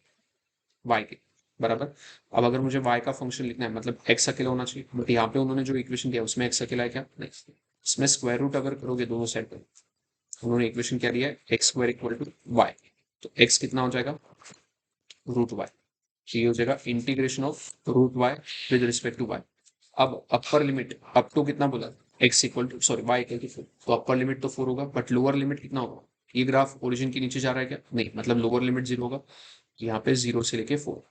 y के, बराबर। अब अगर मुझे y का फंक्शन लिखना है मतलब x अकेला होना चाहिए, बट यहाँ पे उन्होंने जो इक्वेशन दिया उसमें x अकेला है क्या, नहीं। इसमें स्क्वायर रूट अगर करोगे दोनों साइड पर, उन्होंने इक्वेशन क्या दिया है, x square equal to y, तो x कितना हो जाएगा, रूट वाई। ये हो जाएगा integration of root y with respect to y. अब अपर लिमिट अप टू कितना बोला, x equal to sorry y equal to 4, तो अपर लिमिट तो 4 होगा, बट लोअर लिमिट कितना होगा, ये ग्राफ ओरिजिन के नीचे जा रहा है क्या, नहीं, मतलब लोअर लिमिट 0 होगा, यहाँ पे 0 से लेके 4।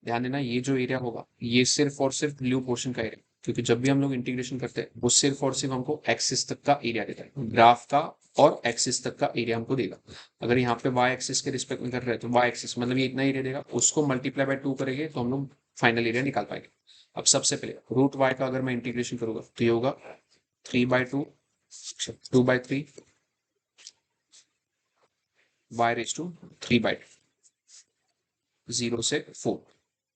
ध्यान देना ये जो एरिया होगा ये सिर्फ और सिर्फ ब्लू पोर्शन का एरिया, क्योंकि जब भी हम लोग इंटीग्रेशन करते हैं वो सिर्फ और सिर्फ हमको एक्सिस तक का एरिया देता है, ग्राफ का और एक्सिस तक का एरिया हमको देगा। अगर यहाँ पे वाई एक्सिस के रिस्पेक्ट में कर रहे हैं तो वाई एक्सिस मतलब ये इतना एरिया देगा, उसको मल्टीप्लाई बाय 2 करेंगे तो हम लोग फाइनल एरिया निकाल पाएंगे। अब सबसे पहले रूट वाई का अगर मैं इंटीग्रेशन करूंगा तो ये होगा 3/2, 2/3 वाई रेज टू 3/2, 0 से 4।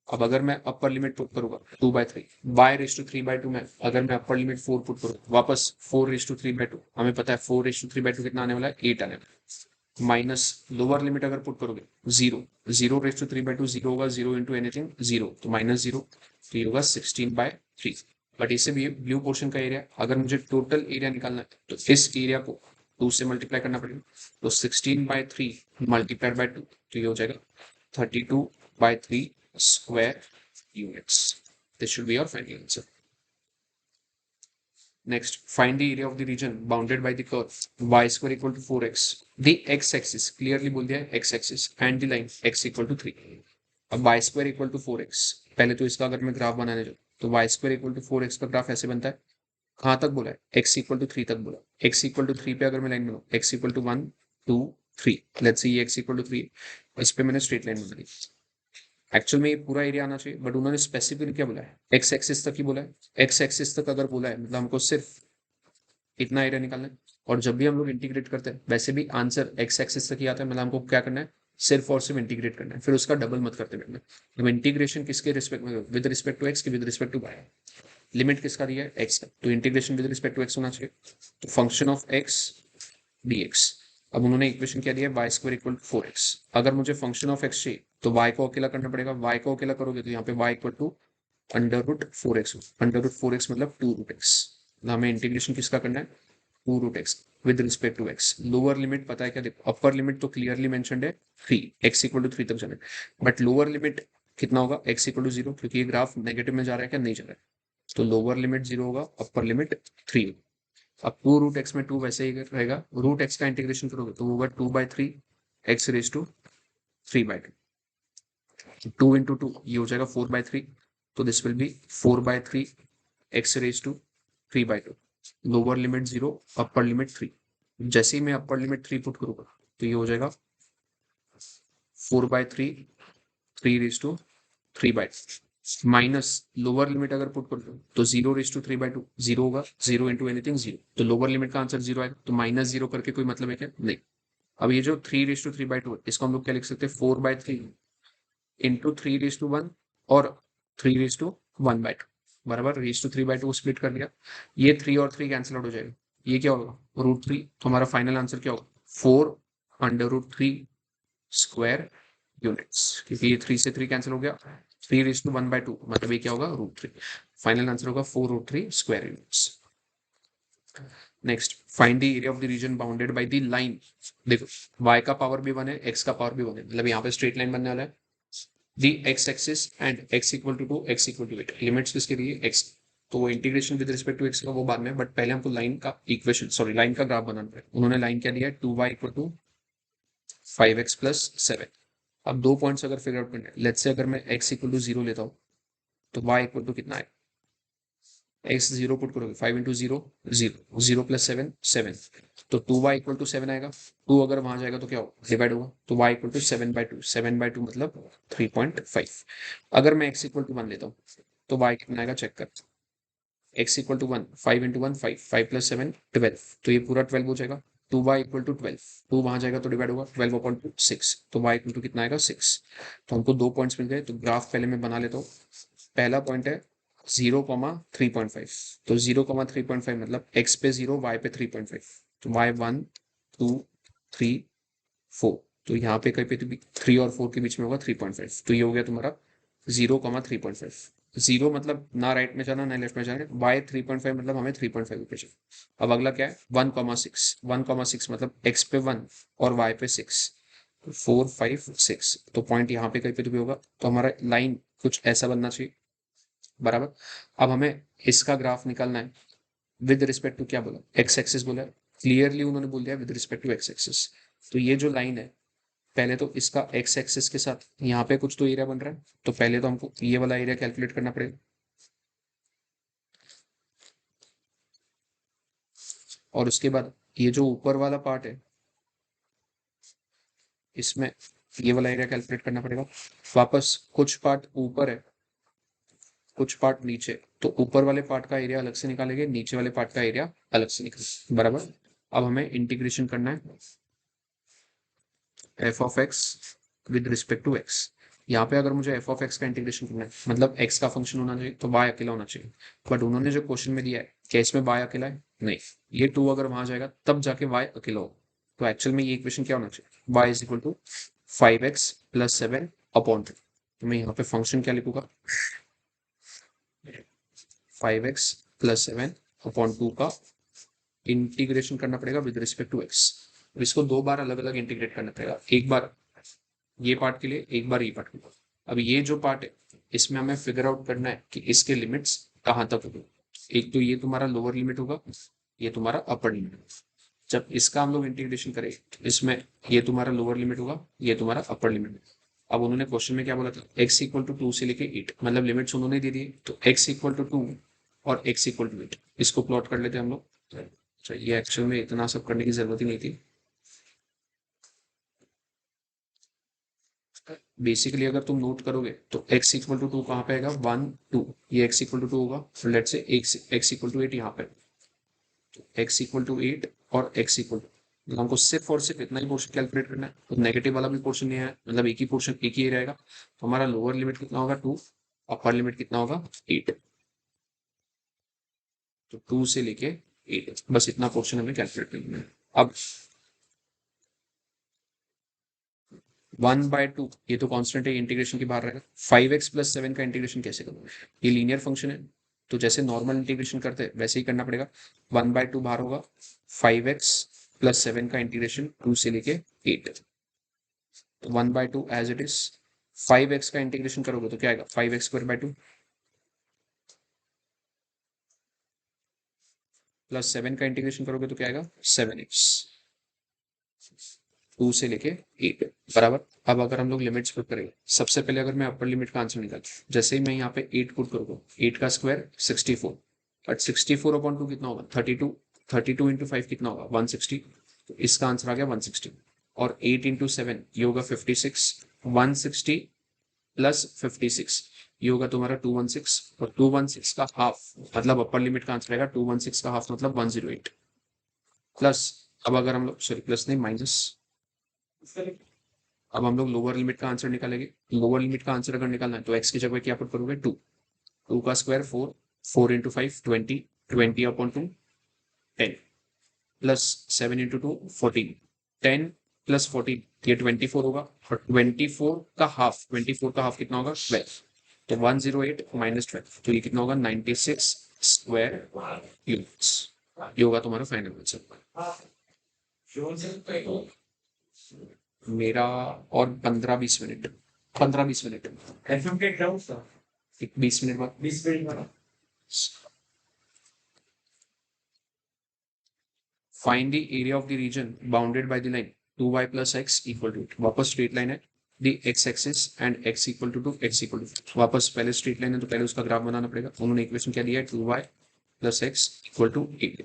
अब अगर मैं अपर लिमिट पुट करूंगा 2/3 बाय रेस टू 3/2 में, अगर मैं अपर लिमिट 4 पुट करूँ वापस 4/3/2, हमें पता है 4/3/2 कितना आने वाला है, 8 आने वाला है। माइनस लोअर लिमिट अगर पुट करोगे 0, 0/3/2 0 होगा, 0 इंटू एनीथिंग 0, तो -0, तो ये होगा 16/3। बट इसे भी ब्लू पोर्शन का एरिया, अगर मुझे टोटल एरिया निकालना है तो इस एरिया को 2 से मल्टीप्लाई करना पड़ेगा, तो 16/3 मल्टीप्लाई बाय 2, तो ये हो जाएगा 32/3 square units. This should be your final answer. Next, find the area of the region bounded by the curve y square equal to 4x. The x-axis clearly बोल दिया है x-axis and the line x equal to 3. अब y square equal to 4x, पहले तो इसका अगर मैं graph बनाने जाऊँ तो y square equal to 4x का ग्राफ ऐसे बनता है। कहाँ तक बोला है, x equal to 3 तक बोला। x equal to 3 पे अगर मैं लाइन बनाऊँ, x equal to 1 2 3, let's say ये x equal to 3, इस पे मैंने स्ट्रेट लाइन बना दी। एक्चुअल में ये पूरा एरिया आना चाहिए, बट उन्होंने स्पेसिफिकली क्या बोला है, एक्स एक्सिस तक ही बोला है। एक्स एक्सिस तक अगर बोला है मतलब हमको सिर्फ इतना एरिया निकालना है, और जब भी हम लोग इंटीग्रेट करते हैं वैसे भी आंसर एक्स एक्सिस तक ही आता है, मतलब हमको क्या करना है, सिर्फ और सिर्फ इंटीग्रेट करना है, फिर उसका डबल मत करते बैठना। अब इंटीग्रेशन किसके रिस्पेक्ट में, विद रिस्पेक्ट टू एक्स की with respect to y, limit किसका दिया है, एक्स का, तो integration with respect to x होना चाहिए, तो फंक्शन ऑफ एक्स dx। अब उन्होंने इक्वेशन क्या दिया है, y square equal to 4x। अगर मुझे फंक्शन ऑफ एक्स चाहिए तो y को अकेला करना पड़ेगा, y को अकेला करोगे तो यहाँ पे y equal to √4x, √4x मतलब 2√x। हमें इंटीग्रेशन किसका करना है, 2√x with respect to x। Lower limit पता है क्या, देखो अपर लिमिट तो क्लियरली मेंशनड है 3, x इक्वल टू 3 तक जाना है, बट लोअर लिमिट कितना होगा, x इक्वल टू 0, क्योंकि ये ग्राफ नेगेटिव में जा रहा है क्या, नहीं जा रहा है, तो लोअर लिमिट 0 होगा, अपर लिमिट 3 होगा। अब 2√x में 2 वैसे ही रहेगा, रूट एक्स का इंटीग्रेशन करोगे तो होगा 2/3 x रेज टू 3/2, 2 इंटू 2 ये हो जाएगा 4/3, तो this will be 4/3 x raise to 3/2, lower limit 0 upper limit 3। जैसे ही मैं अपर लिमिट 3 पुट करूंगा तो ये हो जाएगा 4/3 3 raise to 3/2, minus lower limit अगर पुट कर दो तो 0/3/2 0 होगा, 0 इंटू एनीथिंग 0, तो लोअर लिमिट का आंसर 0 आएगा, तो -0 करके कोई मतलब है क्या, नहीं। अब ये जो 3/3/2 इसको हम लोग क्या लिख सकते हैं, 4/3 इंटू 3/1 और 3/1/2, बराबर, रेज टू 3/2 स्प्लिट कर दिया, ये 3 और 3 कैंसिल आउट हो जाएगा, ये क्या होगा, √3, तो हमारा फाइनल आंसर क्या होगा, 4√3 स्क्वायर यूनिट्स, क्योंकि ये 3 से 3 कैंसिल हो गया, 3/1/2 मतलब ये क्या होगा, √3। फाइनल आंसर होगा 4√3 square units. Next, find the area of the region bounded by the line. देखो y का पावर भी 1 है, x का पावर भी 1 है, मतलब यहाँ पे स्ट्रेट लाइन बनने वाला है। The x axis and x equal to 2 x equal to 8, limits किसके लिए, x। तो वो integration with respect to x का वो बाद में, बट पहले हमको लाइन का इक्वेशन, सॉरी लाइन का ग्राफ बनाना है। उन्होंने लाइन क्या दिया है, 2y equal to 5x plus 7। अब 2 पॉइंट्स अगर फिगर आउट करना है, लेट्स से अगर मैं x इक्वल टू 0 लेता हूँ तो y इक्वल टू कितना है, x 0 पुट करोगे, 5 इंटू 0 0, 0 प्लस 7 7, तो 2y इक्वल टू 7 आएगा। 2 अगर वहां जाएगा तो क्या होगा, डिवाइड होगा, तो y इक्वल टू 7/2, 7/2 मतलब 3.5। अगर मैं x इक्वल टू 1 लेता हूँ तो y कितना आएगा, चेक कर। x equal to 1, 5 into 1 5, 5 plus 7 12, तो ये पूरा 12 हो जाएगा। 2y इक्वल टू 12, 2 वहां जाएगा तो डिवाइड होगा, 12/6, तो y इक्वल टू कितना आएगा, 6। तो हमको 2 पॉइंट्स मिल गए, तो ग्राफ पहले मैं बना लेता हूँ। पहला पॉइंट है 0,3.5, तो 0,3.5 मतलब x पे 0, y पे 3.5, तो y 1 2 3 4, तो यहाँ पे कहीं पे तो 3 और 4 के बीच में होगा 3.5, तो ये हो गया तुम्हारा 0,3.5। 0 मतलब ना राइट में जाना ना लेफ्ट में जाना, y 3.5 मतलब हमें 3.5 पे चाहिए। अब अगला क्या है, 1,6, 1,6 मतलब x पे 1 और y पे 6, 4 5 6, तो पॉइंट यहाँ पे कहीं पे तो भी होगा, तो हमारा लाइन कुछ ऐसा बनना चाहिए, बराबर। अब हमें इसका ग्राफ निकालना है विद रिस्पेक्ट टू, क्या बोला, एक्स एक्सिस बोला है, क्लियरली उन्होंने बोल दिया with respect to x axis. तो ये जो लाइन है, पहले तो इसका एक्स एक्सिस के साथ यहाँ पे कुछ तो एरिया बन रहा है, तो पहले तो हमको ये वाला एरिया कैलकुलेट करना पड़ेगा, और उसके बाद ये जो ऊपर वाला पार्ट है इसमें ये वाला एरिया कैलकुलेट करना पड़ेगा। वापस कुछ पार्ट ऊपर है कुछ पार्ट नीचे, तो ऊपर वाले पार्ट का एरिया अलग से निकालेंगे, नीचे वाले पार्ट का एरिया अलग से निकालेंगे, बराबर। अब हमें इंटीग्रेशन करना है f of x with respect to x. यहाँ पे अगर मुझे एफ ऑफ एक्स का इंटीग्रेशन करना है, मतलब एक्स का फंक्शन होना चाहिए तो वाई अकेला होना चाहिए, बट उन्होंने जो क्वेश्चन में दिया है क्या इसमें वाई अकेला है, नहीं, ये 2 अगर वहां जाएगा तब जाके वाई अकेला होगा। तो एक्चुअल में ये इक्वेशन क्या होना चाहिए, y is equal to 5x plus 7 upon 3। तो मैं यहाँ पे फंक्शन क्या लिखूंगा, 5x प्लस 7 अपॉन 2 का इंटीग्रेशन करना पड़ेगा विद रिस्पेक्ट टू एक्स। इसको 2 बार अलग अलग इंटीग्रेट करना पड़ेगा, एक बार ये पार्ट के लिए, एक बार ये पार्ट के लिए। अब ये जो पार्ट है इसमें हमें फिगर आउट करना है कि इसके लिमिट्स कहाँ तक होगी। एक तो ये तुम्हारा लोअर लिमिट होगा, ये तुम्हारा अपर लिमिट होगा। जब इसका हम लोग इंटीग्रेशन करें तो इसमें ये तुम्हारा लोअर लिमिट होगा, ये तुम्हारा अपर लिमिट होगा। अब उन्होंने क्वेश्चन में क्या बोला था, x इक्वल टू 2 से लेके 8, मतलब लिमिट्स उन्होंने दे दिए, तो x इक्वल टू 2 और x इक्वल टू 8, इसको प्लॉट कर लेते हैं हम लोग। तो ये एक्चुअल में इतना सब करने की जरूरत ही नहीं थी। बेसिकली अगर तुम नोट करोगे तो x इक्वल टू 2 कहाँ पे आएगा, 1 2, ये x इक्वल टू 2 होगा, तो let's say x equal to 8 यहाँ पे, तो x इक्वल टू 8 और x इक्वल टू, हमको सिर्फ और सिर्फ इतना ही पोर्शन कैलकुलेट करना है, तो नेगेटिव वाला भी पोर्शन नहीं है, मतलब एक ही पोर्शन एक ही रहेगा। तो हमारा लोअर लिमिट कितना होगा 2, अपर लिमिट कितना होगा 8, तो 2 से लेके 8, बस इतना पोर्शन हमें कैलकुलेट करना है। अब 1/2 ये तो कांस्टेंट है, इंटीग्रेशन के बाहर रहेगा। 5x प्लस 7 का इंटीग्रेशन कैसे करूँ, ये लीनियर फंक्शन है, तो जैसे नॉर्मल इंटीग्रेशन करते हैं वैसे ही करना पड़ेगा। 1/2 बाहर होगा, 5x प्लस 7 का इंटीग्रेशन 2 से लेके 8, तो 1/2 एज इट इज। 5x का इंटीग्रेशन करोगे तो क्या आएगा, 5x² प्लस 7 का इंटीग्रेशन करोगे तो क्या आएगा, 7x, 2 से लेके 8, बराबर। अब अगर हम लोग लिमिट्स पुट करेंगे, सबसे पहले अगर मैं अपर लिमिट का आंसर निकाल, जैसे ही मैं यहाँ पे 8 पुट करूंगा, 8 का स्क्वायर 64, बट 64/2 कितना होगा, 32, 32 इंटू 5 कितना होगा, 160, तो इसका आंसर आ गया 160। और 8 इंटू 7 ये होगा 56, 160 प्लस 56 ये होगा तुम्हारा 216, और 216 का हाफ मतलब अपर लिमिट का आंसर आएगा, 216 का हाफ मतलब 108 प्लस। अब अगर हम लोग, सॉरी प्लस नहीं, माइनस, अब हम लोग लोअर लिमिट का आंसर निकालेंगे। लोअर लिमिट का आंसर अगर निकालना है तो एक्स की जगह क्या पुट करोगे, 2, 2 का square 4, 4 into 5 20, 20/2 10, plus 7 into 2 14, 10 plus 14 ये 24 होगा, और 24 का हाफ कितना होगा, 12, तो 108 माइनस 12, तो ये कितना होगा, 96 स्क्वायर यूनिट्स। ये होगा तुम्हारा फाइनल आंसर। मेरा और 15-20 मिनट, 15-20 मिनट, एक 20 मिनट बाद। Find the area of the region bounded by the line 2y plus x equal to, वापस स्ट्रेट लाइन है, the x axis and x equal to x equal to, वापस पहले straight line है तो पहले उसका ग्राफ बनाना पड़ेगा। उन्होंने इक्वेशन क्या दिया है, 2y plus x equal to 8।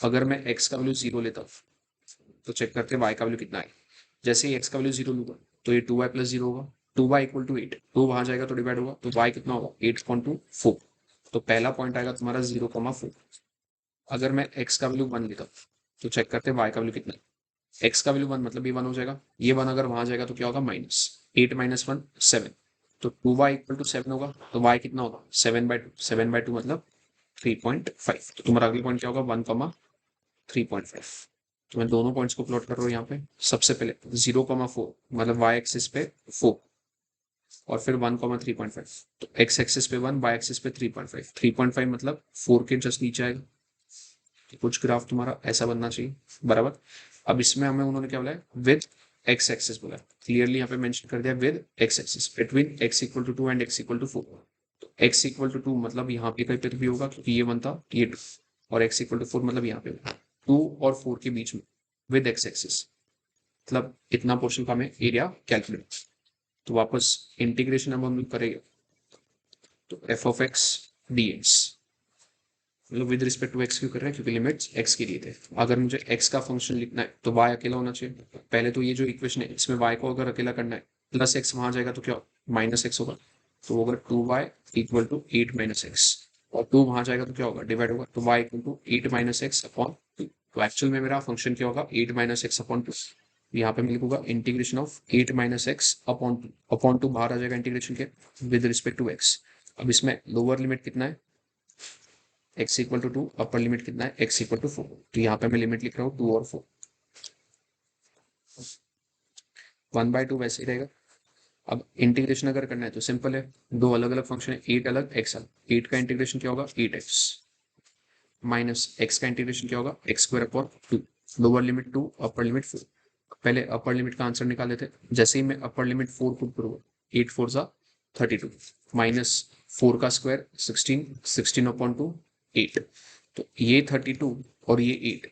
अगर मैं x का वैल्यू 0 लेता हूँ तो चेक करते हैं y का वैल्यू कितना है। जैसे ही x का वैल्यू 0 लूंगा तो ये 2y plus 0 होगा, 2y इक्वल टू 8, 2 वहां जाएगा तो डिवाइड होगा, तो y कितना होगा 8.4। तो पहला पॉइंट आएगा तुम्हारा 0,4। अगर मैं x का वैल्यू 1 लेता हूँ तो चेक करते हैं y का वैल्यू कितना है। x का वैल्यू 1 मतलब ये 1 हो जाएगा, ये 1 अगर वहां जाएगा तो क्या होगा, माइनस 8 minus 1 7। तो 2y इक्वल टू 7 होगा, तो y कितना होगा 7/2, 7/2 मतलब 3.5। तो तुम्हारा अगला पॉइंट क्या होगा 1,3.5। तो मैं दोनों पॉइंट्स को प्लॉट कर रहा हूँ यहाँ पे। सबसे पहले 0,4 मतलब y एक्सिस पे 4 और फिर 1,3.5। तो x एक्सिस पे 1, y एक्सिस पे 3.5, 3.5 मतलब 4 के जस्ट नीचे आएगा। तो कुछ ग्राफ तुम्हारा ऐसा बनना चाहिए, बराबर। अब इसमें हमें उन्होंने क्या बोला है, विद एक्स एक्सिस बोला है, क्लियरली यहाँ पे मेंशन कर दिया with x axis between x equal to 2 and x equal to 4। तो x इक्वल टू 2 मतलब यहाँ पे कहीं पे भी होगा क्योंकि ये 1 था, ये 2, और x इक्वल टू 4 मतलब यहाँ पे 2 और 4 के बीच में विद एक्स एक्सिस, मतलब इतना पोर्शन का हमें एरिया कैलकुलेट। तो वापस इंटीग्रेशन अब हम लोग करेंगे, तो F of x d x, मतलब विद रिस्पेक्ट टू एक्स क्यों कर रहे हैं, क्योंकि लिमिट्स एक्स के लिए थे। अगर मुझे एक्स का फंक्शन लिखना है तो वाई अकेला होना चाहिए। पहले तो ये जो इक्वेशन है इसमें वाई को अगर अकेला करना है, प्लस एक्स वहां जाएगा तो क्या माइनस एक्स होगा। तो अगर 2y equal to 8 minus x, और 2 वहां जाएगा तो क्या होगा, डिवाइड होगा, तो y equal to 8 minus x upon 2। तो एक्चुअल में मेरा फंक्शन क्या होगा 8 माइनस एक्स अपॉन 2। यहाँ पे मैं लिखूंगा integration of 8 minus x upon 2, upon 2 बाहर आ जाएगा इंटीग्रेशन के विद रिस्पेक्ट टू एक्स। अब इसमें लोअर लिमिट कितना है, x equal to 2, upper limit कितना है x इक्वल टू 4। तो यहाँ पे मैं लिमिट लिख रहा हूँ 2 और 4, 1/2 वैसे ही रहेगा। अब इंटीग्रेशन अगर करना है तो सिंपल है, दो अलग अलग फंक्शन है, 8 अलग x अलग। 8 का इंटीग्रेशन क्या होगा 8x, माइनस x का इंटीग्रेशन क्या होगा x square upon 2, lower limit 2 upper limit 4। पहले अपर लिमिट का आंसर निकाल लेते, जैसे ही मैं अपर लिमिट 4 पुट करूंगा 8 4 सा 32, माइनस 4 का स्क्वायर 16, 16 अपॉन 2 8। तो ये 32 और ये 8,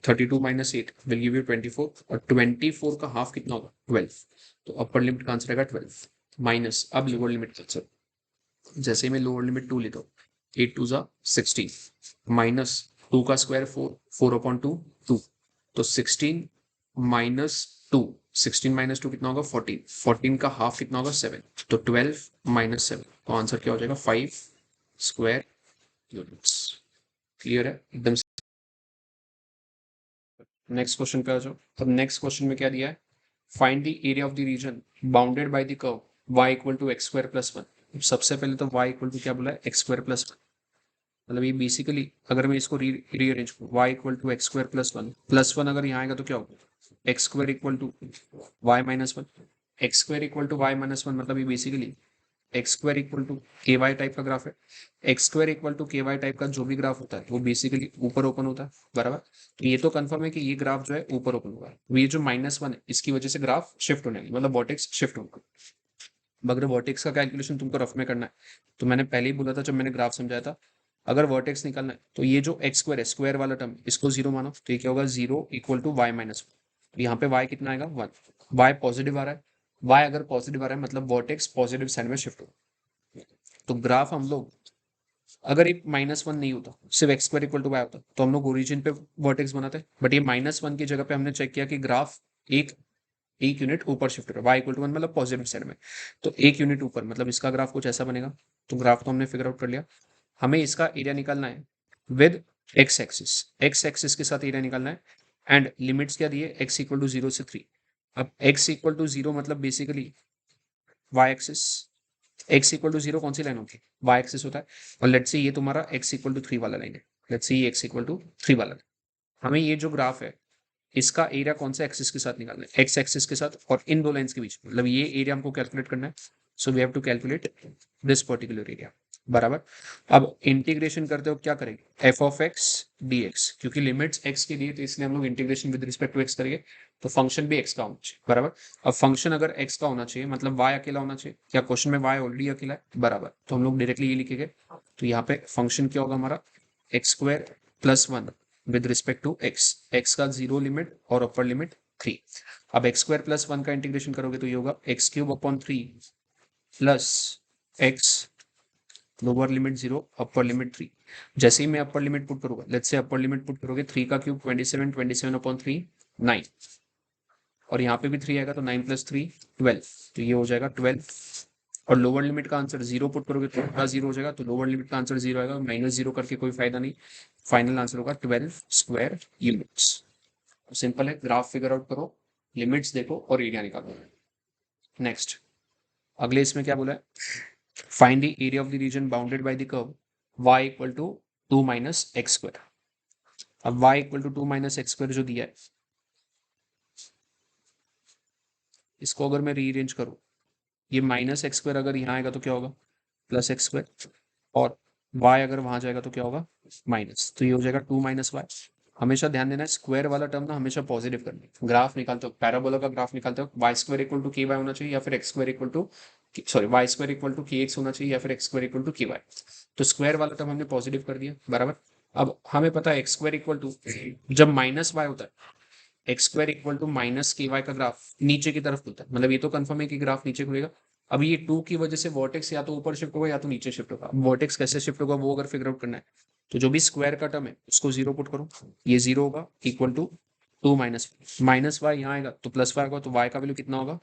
32 माइनस 8 विल गिव यू 24, और 24 का हाफ कितना होगा 12। तो अपर लिमिट का आंसर आएगा 12, माइनस अब लोअर लिमिट का आंसर, जैसे ही मैं लोअर लिमिट 2 लेता हूँ 8 2 सा 16, माइनस 2 का स्क्वायर 4, 4 अपॉन 2 2। तो 16 माइनस 2, 16 माइनस 2 कितना होगा 14, 14 का हाफ कितना होगा 7। तो 12 माइनस 7, तो आंसर क्या हो जाएगा 5 स्क्वायर यूनिट्स। क्लियर है एकदम से। नेक्स्ट क्वेश्चन पे आ जाओ। अब नेक्स्ट क्वेश्चन में क्या दिया है, find the area of the region bounded by the curve y equal to x square plus 1। सबसे पहले तो y इक्वल टू क्या बोला है एक्स स्क्वायर प्लस 1, मतलब ये बेसिकली अगर मैं इसको रीअरेंज करूँ y equal to x square plus 1, plus 1 अगर यहाँ आएगा तो क्या होगा x square equal to y minus 1। X square equal to y minus 1 मतलब ये basically x square equal to k y type का ग्राफ है। X square equal to k y type का जो भी ग्राफ होता है वो बेसिकली ऊपर ओपन होता है, बराबर। तो ये तो कंफर्म है कि ये ग्राफ जो है ऊपर ओपन हुआ है, तो ये जो -1 है इसकी वजह से ग्राफ शिफ्ट होने लगी, मतलब वर्टेक्स शिफ्ट होगा। अगर वर्टेक्स का कैलकुलेशन तुमको रफ में करना है तो मैंने पहले ही बोला था जब मैंने ग्राफ समझाया था, अगर वर्टेक्स निकालना है तो ये जो एक्स स्क्वायर है, स्क्वायर वाला टर्म इसको 0 मानो, तो ये क्या होगा 0 इक्वल टू वाई माइनस 1। तो यहाँ पे y कितना आएगा 1, y पॉजिटिव आ रहा है, y अगर पॉजिटिव आ रहा है मतलब वर्टेक्स पॉजिटिव साइड में शिफ्ट होगा। तो ग्राफ हम लोग, अगर ये -1 नहीं होता, सिर्फ x square equal to y होता, तो हम लोग ओरिजिन पे वर्टेक्स बनाते, बट ये -1 की जगह पे हमने चेक किया कि ग्राफ एक एक यूनिट ऊपर शिफ्ट हो रहा है, y इक्वल टू 1 मतलब पॉजिटिव साइड में, तो एक यूनिट ऊपर, मतलब इसका ग्राफ कुछ ऐसा बनेगा। तो ग्राफ तो हमने फिगर आउट कर लिया, हमें इसका एरिया निकालना है विद एक्स एक्सिस के साथ एरिया निकालना है, एंड लिमिट्स क्या दिए x इक्वल टू 0 से 3। अब x इक्वल टू 0 मतलब basically y axis, x equal to 0 कौन सी लाइन होती है y एक्सिस होता है, और लेट्स से ये तुम्हारा x इक्वल टू 3 वाला लाइन है, लेट्स से ये x इक्वल टू 3 वाला लाइन। हमें ये जो ग्राफ है इसका एरिया कौन सा एक्सिस के साथ निकालना है, एक्स एक्सिस के साथ, और इन दो लाइंस के बीच में, मतलब ये एरिया हमको कैलकुलेट करना है। So we have to calculate this particular area, बराबर। अब इंटीग्रेशन करते हो क्या करेंगे f of x d x, क्योंकि लिमिट्स एक्स के लिए तो इसलिए हम लोग integration with respect to x करेंगे, तो फंक्शन भी एक्स का होना चाहिए, बराबर। अब फंक्शन अगर एक्स का होना चाहिए मतलब वाई अकेला होना चाहिए, क्या क्वेश्चन में वाई ऑलरेडी अकेला है, बराबर, तो हम लोग डायरेक्टली ये लिखेंगे। तो यहाँ पे फंक्शन क्या होगा हमारा x square plus 1 with respect to x का 0 लिमिट और अपर लिमिट 3। अब एक्स स्क्वायर प्लस 1 का इंटीग्रेशन करोगे तो ये होगा x cube upon 3 plus x lower limit 0 upper limit 3। जैसे ही मैं अपर लिमिट पुट करूंगा, let's say upper limit put करोगे 3 का क्यूब 27, 27 अपॉन 3 9, और यहाँ पे भी 3 आएगा तो 9 प्लस 3 12, तो ये हो जाएगा 12। और लोअर लिमिट का आंसर 0 पुट करोगे तो पूरा 0 हो जाएगा, तो लोअर लिमिट का आंसर 0 आएगा, माइनस 0 करके कोई फायदा नहीं। फाइनल आंसर होगा 12 स्क्वायर यूनिट्स। सिंपल है, ग्राफ फिगर आउट करो, लिमिट्स देखो और एरिया निकालो। नेक्स्ट अगले इसमें क्या बोला है, find the area of the region bounded by the curve y equal to 2 minus x square. अब y equal to 2 minus x square जो दिया है, इसको अगर मैं रीअरेंज करूं, ये माइनस एक्स स्क्वायर अगर यहाँ आएगा तो क्या होगा प्लस एक्स स्क्वायर, और y अगर वहां जाएगा तो क्या होगा माइनस, तो ये हो जाएगा 2 माइनस वाई। हमेशा ध्यान देना है स्क्वायर वाला टर्म ना हमेशा पॉजिटिव करना है। ग्राफ निकालते हो, पैराबोला का ग्राफ निकालते हो, y square equal to k y होना चाहिए या फिर x square equal to sorry y square equal to के एक्स होना चाहिए या फिर x square equal to k y. तो स्क्वायर वाला टर्म हमने पॉजिटिव कर दिया बराबर। अब हमें पता है एक्स स्क्वायर इक्वल टू जब माइनस वाई होता है, x square equal to minus k y का ग्राफ नीचे की तरफ खुलता है, मतलब ये तो कंफर्म है कि ग्राफ नीचे खुलेगा। अब ये 2 की वजह से वर्टेक्स या तो ऊपर शिफ्ट होगा या तो नीचे शिफ्ट होगा। वर्टेक्स कैसे शिफ्ट होगा वो अगर फिगर आउट करना है, तो जो भी स्क्वायर का टर्म है उसको 0 पुट करो, ये 0 होगा इक्वल टू 2 माइनस वाई, यहाँ आएगा तो प्लस वाई होगा, तो वाई का वैल्यू कितना होगा,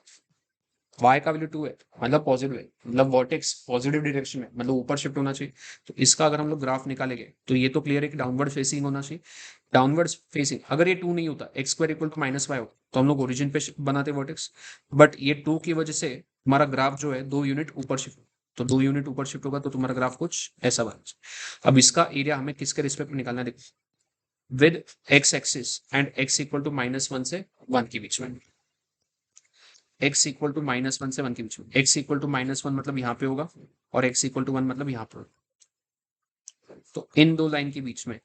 y का वैल्यू 2 है, मतलब पॉजिटिव है, मतलब वर्टेक्स पॉजिटिव डायरेक्शन में, मतलब ऊपर शिफ्ट होना चाहिए। तो इसका अगर हम लोग ग्राफ निकालेंगे तो ये तो क्लियर है कि डाउनवर्ड फेसिंग होना चाहिए। डाउनवर्ड फेसिंग अगर ये 2 नहीं होता, x square equal to minus y होता, तो हम लोग ओरिजिन पे बनाते वर्टेक्स, बट ये 2 की वजह से हमारा ग्राफ जो है 2 यूनिट ऊपर शिफ्ट, तो 2 यूनिट ऊपर शिफ्ट होगा तो तुम्हारा ग्राफ कुछ ऐसा बना। अब इसका एरिया हमें किसके रिस्पेक्ट में निकालना है, देखो with x axis and x equal to -1 से 1 के बीच में, x इक्वल टू -1 से 1 के बीच में, x इक्वल टू -1 मतलब यहाँ पे होगा और x इक्वल टू 1 मतलब यहाँ पे होगा। तो इन दो लाइन के बीच में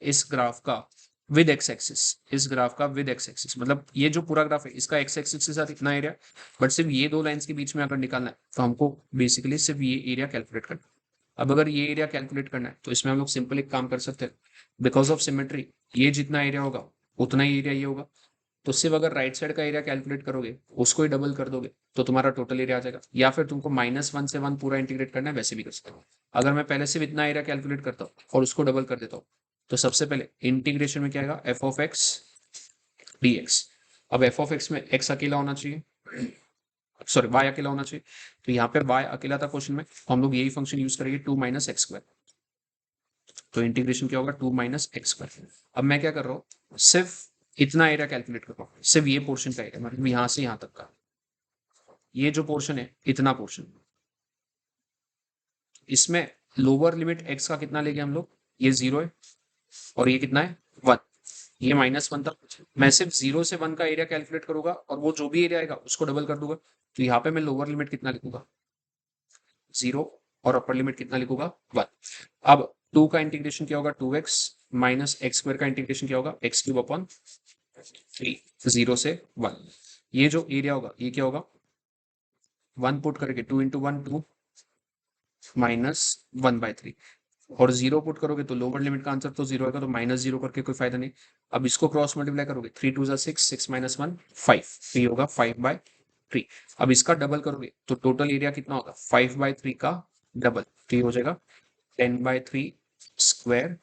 इस ग्राफ का विद एक्स एक्सिस, इस ग्राफ का विद एक्स एक्सिस मतलब ये जो पूरा ग्राफ है इसका एक्स एक्सिस के साथ इतना एरिया, बट सिर्फ ये दो लाइंस के बीच में अगर निकालना है तो हमको बेसिकली सिर्फ ये एरिया कैलकुलेट करना है। अब अगर ये एरिया कैलकुलेट करना है तो इसमें हम लोग सिंपल एक काम कर सकते हैं, बिकॉज ऑफ सिमेट्री ये जितना एरिया होगा उतना ही एरिया ये होगा, तो सिर्फ अगर राइट साइड का एरिया कैलकुलेट करोगे उसको ही डबल कर दोगे तो तुम्हारा टोटल एरिया आ जाएगा, या फिर तुमको -1 से 1 पूरा इंटीग्रेट करना है वैसे भी कर सकते हो। अगर मैं पहले सिर्फ इतना एरिया कैलकुलेट करता हूँ और उसको डबल कर देता हूँ, तो सबसे पहले इंटीग्रेशन में क्या आएगा F of x d x. अब एफ ऑफ एक्स में एक्स अकेला होना चाहिए, सॉरी वाई अकेला होना चाहिए, तो यहाँ पे वाई अकेला था क्वेश्चन में, तो हम लोग यही फंक्शन यूज करेंगे 2 माइनस एक्स स्क्वायर, तो इंटीग्रेशन क्या होगा 2 माइनस एक्स स्क्वायर। अब मैं क्या कर रहा हूँ, सिर्फ इतना एरिया कैलकुलेट कर रहा हूँ, सिर्फ ये पोर्शन का एरिया, मतलब यहाँ से यहाँ तक का ये जो पोर्शन है इतना पोर्शन, इसमें लोअर लिमिट एक्स का कितना लेंगे हम लोग, ये 0 है और ये कितना है 1, ये -1 था। मैं सिर्फ 0 से 1 का एरिया कैलकुलेट करूंगा और वो जो भी एरिया आएगा उसको डबल कर दूंगा, तो यहाँ पे मैं लोअर लिमिट कितना लिखूंगा 0 और अपर लिमिट कितना लिखूंगा 1। अब 2 का इंटीग्रेशन क्या होगा 2x माइनस एक्स स्क्वायर का इंटीग्रेशन क्या होगा एक्स क्यूब अपॉन 3, 0 से 1। ये जो एरिया होगा ये क्या होगा 1 पुट करके 2 इंटू 1 2 -1/3, और 0 पुट करोगे तो लोअर लिमिट का आंसर तो 0 आएगा, तो -0 करके कोई फायदा नहीं। अब इसको क्रॉस मल्टीप्लाई करोगे 3 2 6 6 - 1 5, तो ये होगा 5/3। अब इसका डबल करोगे तो टोटल एरिया कितना होगा 5/3 का डबल, तो ये हो जाएगा 10/3 स्क्वायर